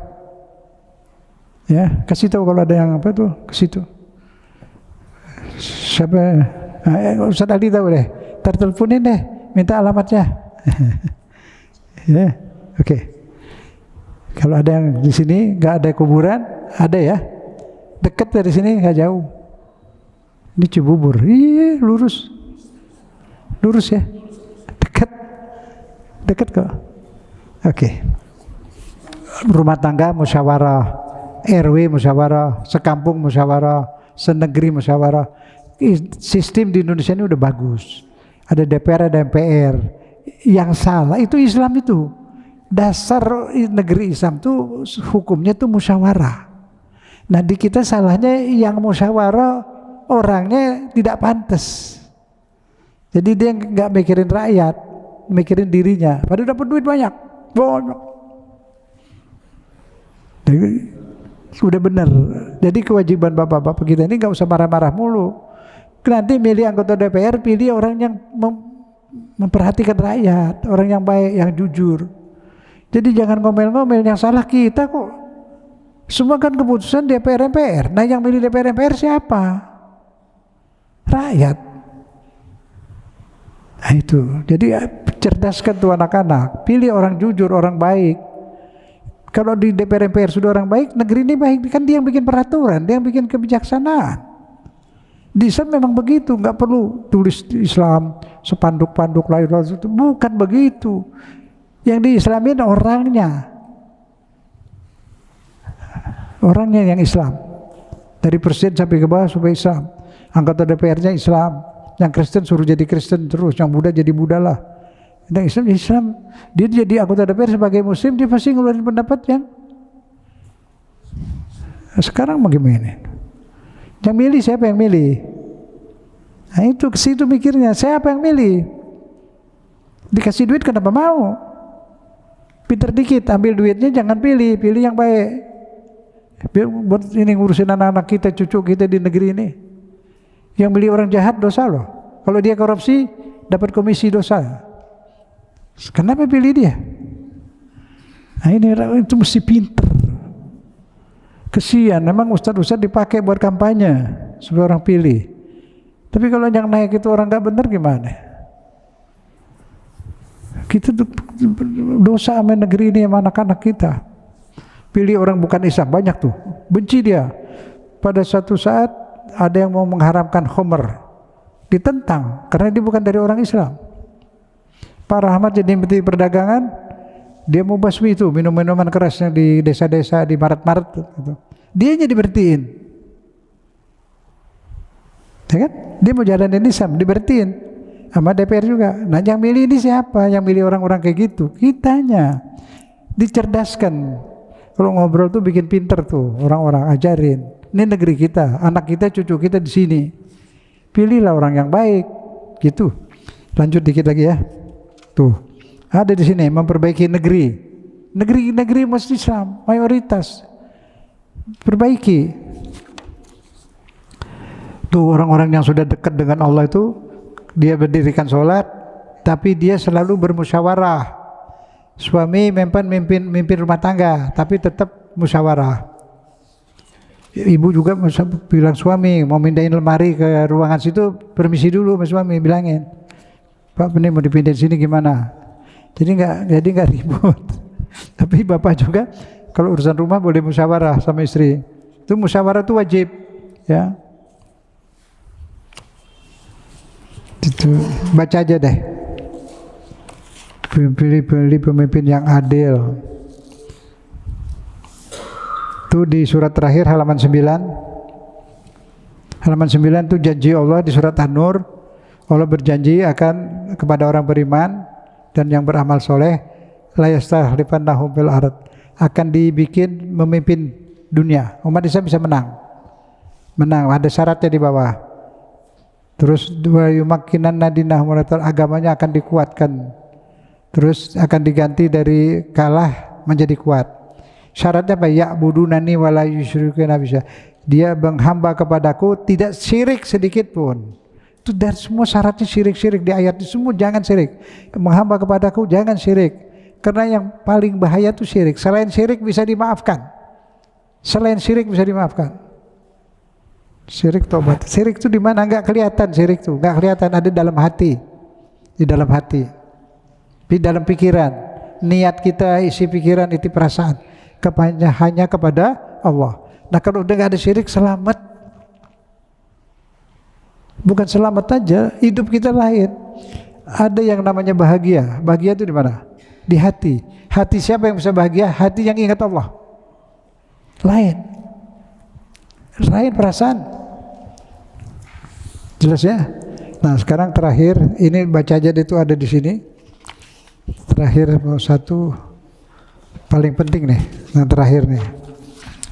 ya. Kasih tahu kalau ada yang apa tuh ke situ, siapa Ustaz Ali tahu deh, terteleponin deh, minta alamatnya. Ya, oke. Kalau ada yang di sini nggak ada kuburan, ada ya, dekat dari sini nggak jauh. Ini Cibubur, iya lurus ya, dekat kok. Oke. Rumah tangga musyawarah, RW musyawarah, sekampung musyawarah, senegeri musyawarah. Sistem di Indonesia ini udah bagus. Ada DPR, ada MPR. Yang salah itu Islam itu. Dasar negeri Islam tuh hukumnya tuh musyawarah. Nah di kita salahnya yang musyawarah orangnya tidak pantas. Jadi dia nggak mikirin rakyat, mikirin dirinya. Padahal dapat duit banyak. Jadi, sudah benar. Jadi kewajiban bapak-bapak kita ini nggak usah marah-marah mulu. Nanti milih anggota DPR, pilih orang yang memperhatikan rakyat, orang yang baik, yang jujur. Jadi jangan ngomel-ngomel, yang salah kita kok. Semua kan keputusan DPR MPR. Nah yang milih DPR MPR siapa? Rakyat. Nah itu. Jadi cerdaskan tuh anak-anak. Pilih orang jujur, orang baik. Kalau di DPR MPR sudah orang baik, negeri ini baik. Kan dia yang bikin peraturan, dia yang bikin kebijaksanaan. Di Islam memang begitu, nggak perlu tulis Islam sepanduk-panduk lain itu, bukan begitu. Yang diislamin orangnya yang Islam, dari presiden sampai ke bawah supaya Islam. Anggota DPR-nya Islam, yang Kristen suruh jadi Kristen terus, yang Buddha jadi Buddha lah. Yang Islam, dia jadi anggota DPR sebagai Muslim, dia pasti ngeluarin pendapat yang sekarang bagaimana? Yang milih siapa yang milih? Nah itu ke situ mikirnya, siapa yang milih? Dikasih duit kenapa mau? Pinter dikit, ambil duitnya, jangan pilih yang baik. buat ini ngurusin anak-anak kita, cucu kita di negeri ini. Yang milih orang jahat dosa loh. Kalau dia korupsi dapat komisi dosa. Kenapa pilih dia? Nah ini itu mesti pinter. Kesian, memang ustadz-ustadz dipakai buat kampanye supaya orang pilih. Tapi kalau yang naik itu orang nggak benar gimana? Kita dosa sama negeri ini sama anak-anak kita. Pilih orang bukan Islam, banyak tuh. Benci dia. Pada suatu saat ada yang mau mengharamkan khamr, ditentang karena dia bukan dari orang Islam. Pak Rahmat jadi menteri perdagangan, dia mau basmi itu minum-minuman kerasnya di desa-desa, di maret-maret gitu. Dia jadi berhentiin, ya kan? Dia mau jalanin Islam, diberhentiin sama DPR juga. Nah yang milih ini siapa? Yang milih orang-orang kayak gitu? Kitanya. Dicerdaskan. Kalau ngobrol tuh bikin pinter tuh orang-orang, ajarin. Ini negeri kita, anak kita, cucu kita di sini. Pilihlah orang yang baik, gitu. Lanjut dikit lagi ya. Tuh, ada di sini memperbaiki negeri. Negeri masih Islam mayoritas. Perbaiki. Tuh orang-orang yang sudah dekat dengan Allah itu, dia berdirikan sholat, tapi dia selalu bermusyawarah. Suami mimpin rumah tangga, tapi tetap musyawarah. Ibu juga bilang suami mau mindahin lemari ke ruangan situ, permisi dulu sama suami, bilangin, Pak ini mau dipindahin sini gimana? Jadi nggak ribut. Tapi bapak juga kalau urusan rumah boleh musyawarah sama istri. Itu musyawarah itu wajib, ya. Itu baca aja deh. Pilih pemimpin yang adil. Itu di surat terakhir halaman 9. Halaman 9 itu janji Allah di surat An-Nur. Allah berjanji akan kepada orang beriman dan yang beramal soleh, la yastakhlifannahum fil ardh, akan dibikin memimpin dunia. Umat Islam bisa menang. Ada syaratnya di bawah. Terus wa yumakkinanna dinahum, agamanya akan dikuatkan. Terus akan diganti dari kalah menjadi kuat. Syaratnya apa? Ya'budunani wa la yusyrikuna bi syai'. Dia menghamba kepadaku, tidak syirik sedikit pun. Itu dari semua syaratnya syirik-syirik di ayat itu semua, jangan syirik. Menghamba kepadaku jangan syirik. Karena yang paling bahaya itu syirik. Selain syirik bisa dimaafkan. Syirik tobat. Syirik itu di mana? Enggak kelihatan syirik itu, enggak kelihatan, ada dalam hati. Di dalam hati. Di dalam pikiran. Niat kita, isi pikiran, isi perasaan. Hanya kepada Allah. Nah kalau udah gak ada syirik, selamat. Bukan selamat aja, hidup kita lain. Ada yang namanya bahagia. Bahagia itu di mana? Di hati. Hati siapa yang bisa bahagia? Hati yang ingat Allah. Lain perasaan. Jelas ya? Nah sekarang terakhir, ini baca aja itu ada di sini. Terakhir satu paling penting nih, yang terakhir nih.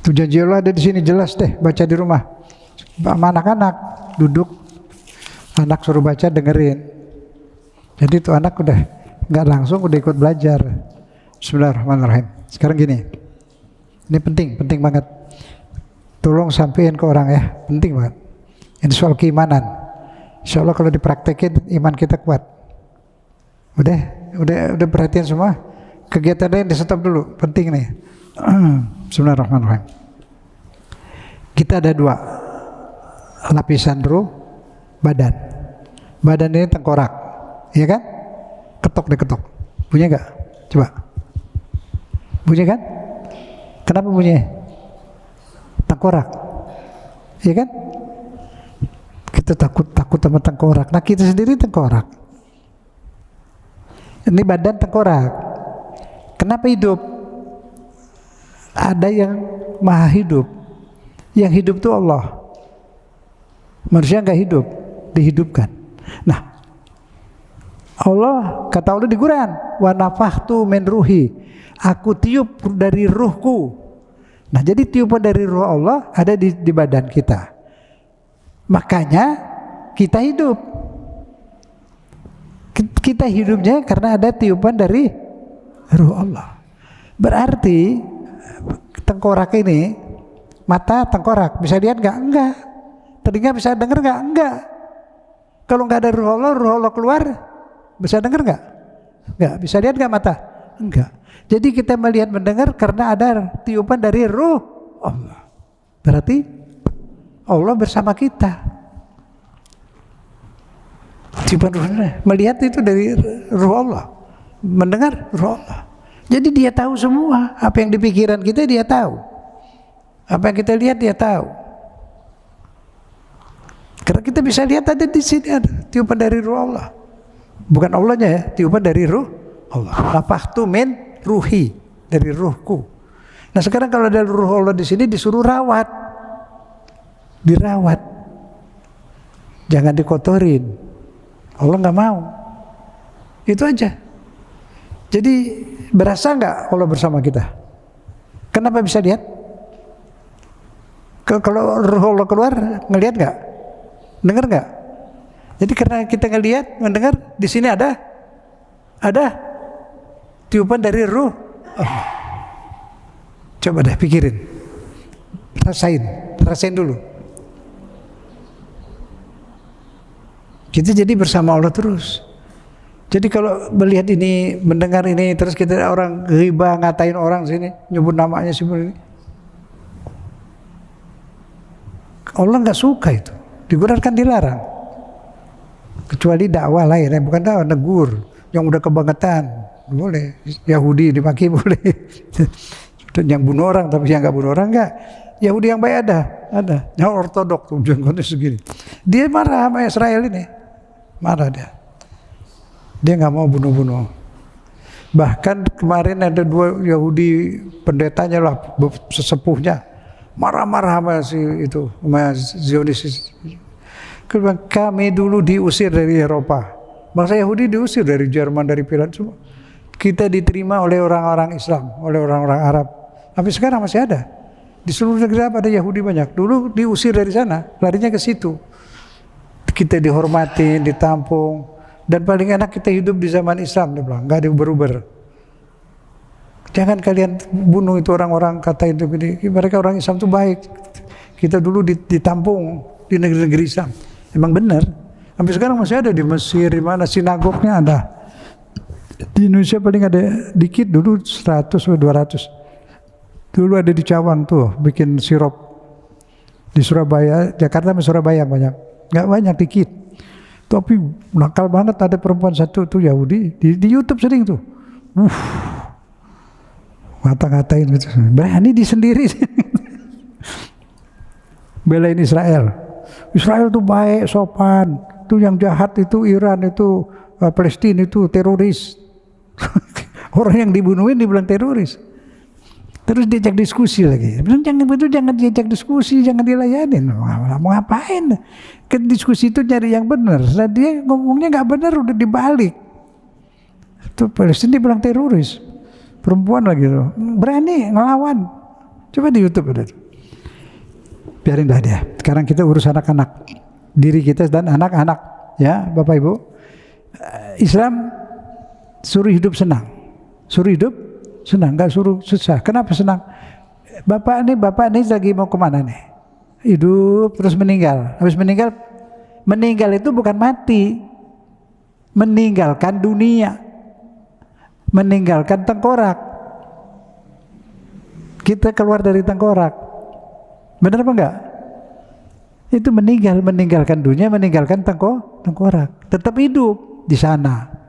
Itu janji Allah ada di sini, jelas deh, baca di rumah. Sama anak-anak duduk, anak suruh baca, dengerin. Jadi itu anak udah nggak langsung udah ikut belajar. Bismillahirrahmanirrahim. Sekarang gini, ini penting banget. Tolong sampein ke orang ya, penting banget. Ini soal keimanan. Insya Allah kalau dipraktekin iman kita kuat. Udah perhatian semua. Kegiatan lain di stop dulu, penting nih. Bismillahirrahmanirrahim. Kita ada dua lapisan ruh, badan. Badan ini tengkorak, iya kan? Ketok. Bunyi nggak? Coba. Bunyi kan? Kenapa bunyi? Tengkorak, iya kan? Kita takut sama tengkorak. Nah kita sendiri tengkorak. Ini badan tengkorak. Kenapa hidup? Ada yang maha hidup. Yang hidup itu Allah. Manusia nggak hidup, dihidupkan. Nah, Allah, kata Allah di Quran, wa nafakhtu min ruhi, aku tiup dari ruhku. Nah, jadi tiupan dari ruh Allah ada di badan kita. Makanya kita hidup. Kita hidupnya karena ada tiupan dari ruh Allah. Berarti tengkorak ini Mata, tengkorak, bisa lihat nggak? Enggak. Telinga bisa dengar nggak? Enggak. Kalau nggak ada ruh Allah keluar, bisa dengar nggak? Enggak. Bisa lihat nggak mata? Enggak. Jadi kita melihat mendengar karena ada tiupan dari ruh Allah. Berarti Allah bersama kita. Tiupan ruhnya. Melihat itu dari ruh Allah. Mendengar ruh Allah. Jadi dia tahu semua. Apa yang di pikiran kita dia tahu. Apa yang kita lihat dia tahu. Karena kita bisa lihat ada di sini ada tiupan dari ruh Allah. Bukan Allahnya ya, tiupan dari ruh Allah. Nafakhtu min ruhi, dari ruhku. Nah sekarang kalau ada ruh Allah di sini disuruh rawat, dirawat, jangan dikotorin. Allah nggak mau. Itu aja. Jadi berasa nggak Allah bersama kita? Kenapa bisa lihat? Kalau ruh Allah keluar, ngelihat nggak? Dengar nggak? Jadi karena kita ngelihat, mendengar, di sini ada tiupan dari ruh. Oh. Coba deh pikirin, rasain dulu. Kita jadi bersama Allah terus. Jadi kalau melihat ini, mendengar ini, terus kita orang ghibah ngatain orang sini, nyebut namanya sini, Allah nggak suka itu. Di Quran kan dilarang. Kecuali dakwah lain, bukan dakwah, negur. Yang udah kebangetan, boleh. Yahudi dimaki boleh. Yang bunuh orang, tapi yang nggak bunuh orang nggak. Yahudi yang baik ada. Yang ortodok tuh jengkotnya segini. Dia marah sama Israel ini, marah dia. Dia nggak mau bunuh-bunuh. Bahkan kemarin ada 2 Yahudi pendetanya lah, sesepuhnya, marah-marah sama sama Zionis. Kami dulu diusir dari Eropa. Bangsa Yahudi diusir dari Jerman, dari Finland semua. Kita diterima oleh orang-orang Islam, oleh orang-orang Arab. Tapi sekarang masih ada. Di seluruh negara ada Yahudi banyak. Dulu diusir dari sana, larinya ke situ. Kita dihormatin, ditampung. Dan paling enak kita hidup di zaman Islam, dia bilang, nggak diuber-uber. Jangan kalian bunuh itu orang-orang, kata itu, mereka orang Islam itu baik. Kita dulu ditampung di negeri-negeri Islam. Emang benar. Sampai sekarang masih ada di Mesir, di mana sinagognya ada. Di Indonesia paling ada dikit, dulu 100 atau 200. Dulu ada di Cawang tuh, bikin sirup. Di Surabaya, Jakarta sama Surabaya banyak. Nggak banyak, dikit. Tapi nakal banget, ada perempuan satu tuh Yahudi di YouTube sering tuh, ngata-ngatain gitu, berani di sendiri, belain Israel tuh baik, sopan, tuh yang jahat itu Iran itu, Palestina itu teroris, orang yang dibunuhin dibilang teroris. Terus diajak diskusi lagi. Jangan diajak diskusi, jangan dilayanin. Mau ngapain? Kan diskusi itu nyari yang benar. Nah, dia ngomongnya nggak benar, udah dibalik. Itu Palestina dibilang teroris. Perempuan lagi tuh. Berani ngelawan. Coba di YouTube udah. Biarin dah dia. Sekarang kita urus anak-anak. Diri kita dan anak-anak. Ya, Bapak Ibu. Islam suruh hidup senang. Suruh hidup senang, nggak suruh susah. Kenapa senang? Bapak ini lagi mau kemana nih? Hidup terus meninggal. Habis meninggal itu bukan mati, meninggalkan dunia, meninggalkan tengkorak. Kita keluar dari tengkorak. Benar apa enggak? Itu meninggalkan dunia, meninggalkan tengkorak. Tetap hidup di sana.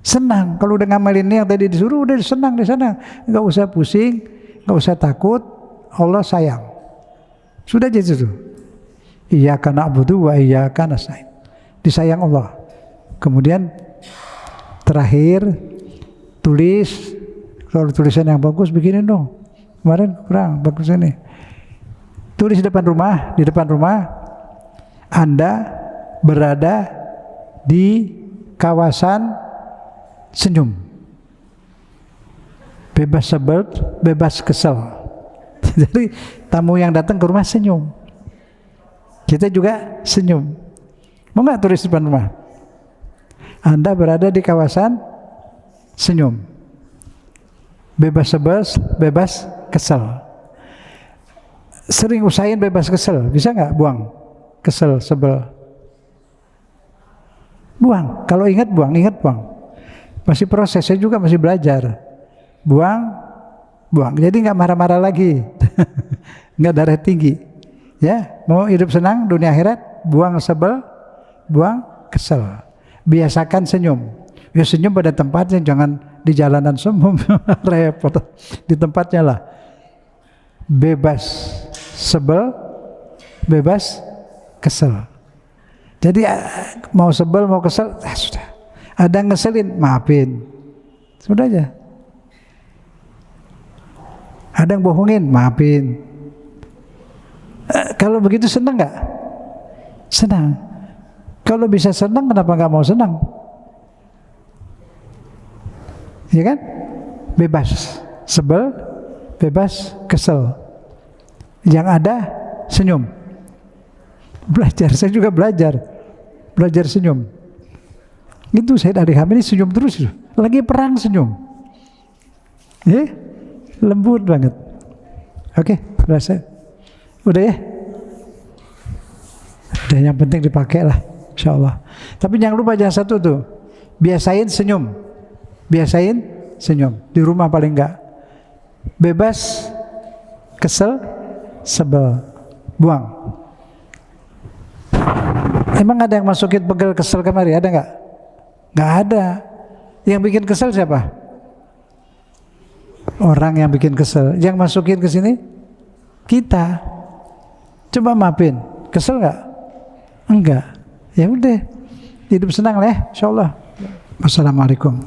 Senang, kalau udah ngamalin yang tadi disuruh udah senang di sana, nggak usah pusing, nggak usah takut, Allah sayang. Sudah aja itu. Iyyaka na'budu wa iyyaka nasta'in. Disayang Allah. Kemudian terakhir tulis, kalau tulisan yang bagus bikinin dong. Kemarin kurang bagus ini. Tulis di depan rumah, Anda berada di kawasan senyum, bebas sebel, bebas kesel. Jadi tamu yang datang ke rumah senyum, kita juga senyum. Mau nggak tulis di depan rumah? Anda berada di kawasan senyum, bebas sebel, bebas kesel. sering usahain bebas kesel, bisa nggak buang kesel, sebel? Buang, kalau ingat buang, masih proses, saya juga masih belajar. Buang, jadi nggak marah-marah lagi, nggak darah tinggi. Ya, mau hidup senang dunia akhirat, buang sebel, buang kesel. Biasakan senyum. Ya senyum pada tempatnya, jangan di jalanan semua repot. Di tempatnya lah. Bebas sebel, bebas kesel. Jadi mau sebel mau kesel, sudah. Ada yang ngeselin, maafin. Sudah aja. Ada yang bohongin, maafin. Kalau begitu senang nggak? Senang. Kalau bisa senang, kenapa nggak mau senang? Ya kan? Bebas sebel, bebas kesel. Yang ada senyum. Belajar, saya juga belajar senyum. Itu saya dari kami ini senyum terus, lagi perang senyum. Lembut banget. Oke, berasa. Udah ya? Udah, yang penting dipakai lah, insyaallah. Tapi jangan lupa jangan satu tuh, biasain senyum. Biasain senyum. Di rumah paling enggak. Bebas kesel, sebel, buang. Emang ada yang masukin pegel kesel kemari? Ada nggak? Nggak ada. Yang bikin kesel siapa? Orang yang bikin kesel. Yang masukin ke sini kita. Coba maafin. Kesel nggak? Enggak. Ya udah. Hidup senang lah ya, insyaallah. Wassalamualaikum.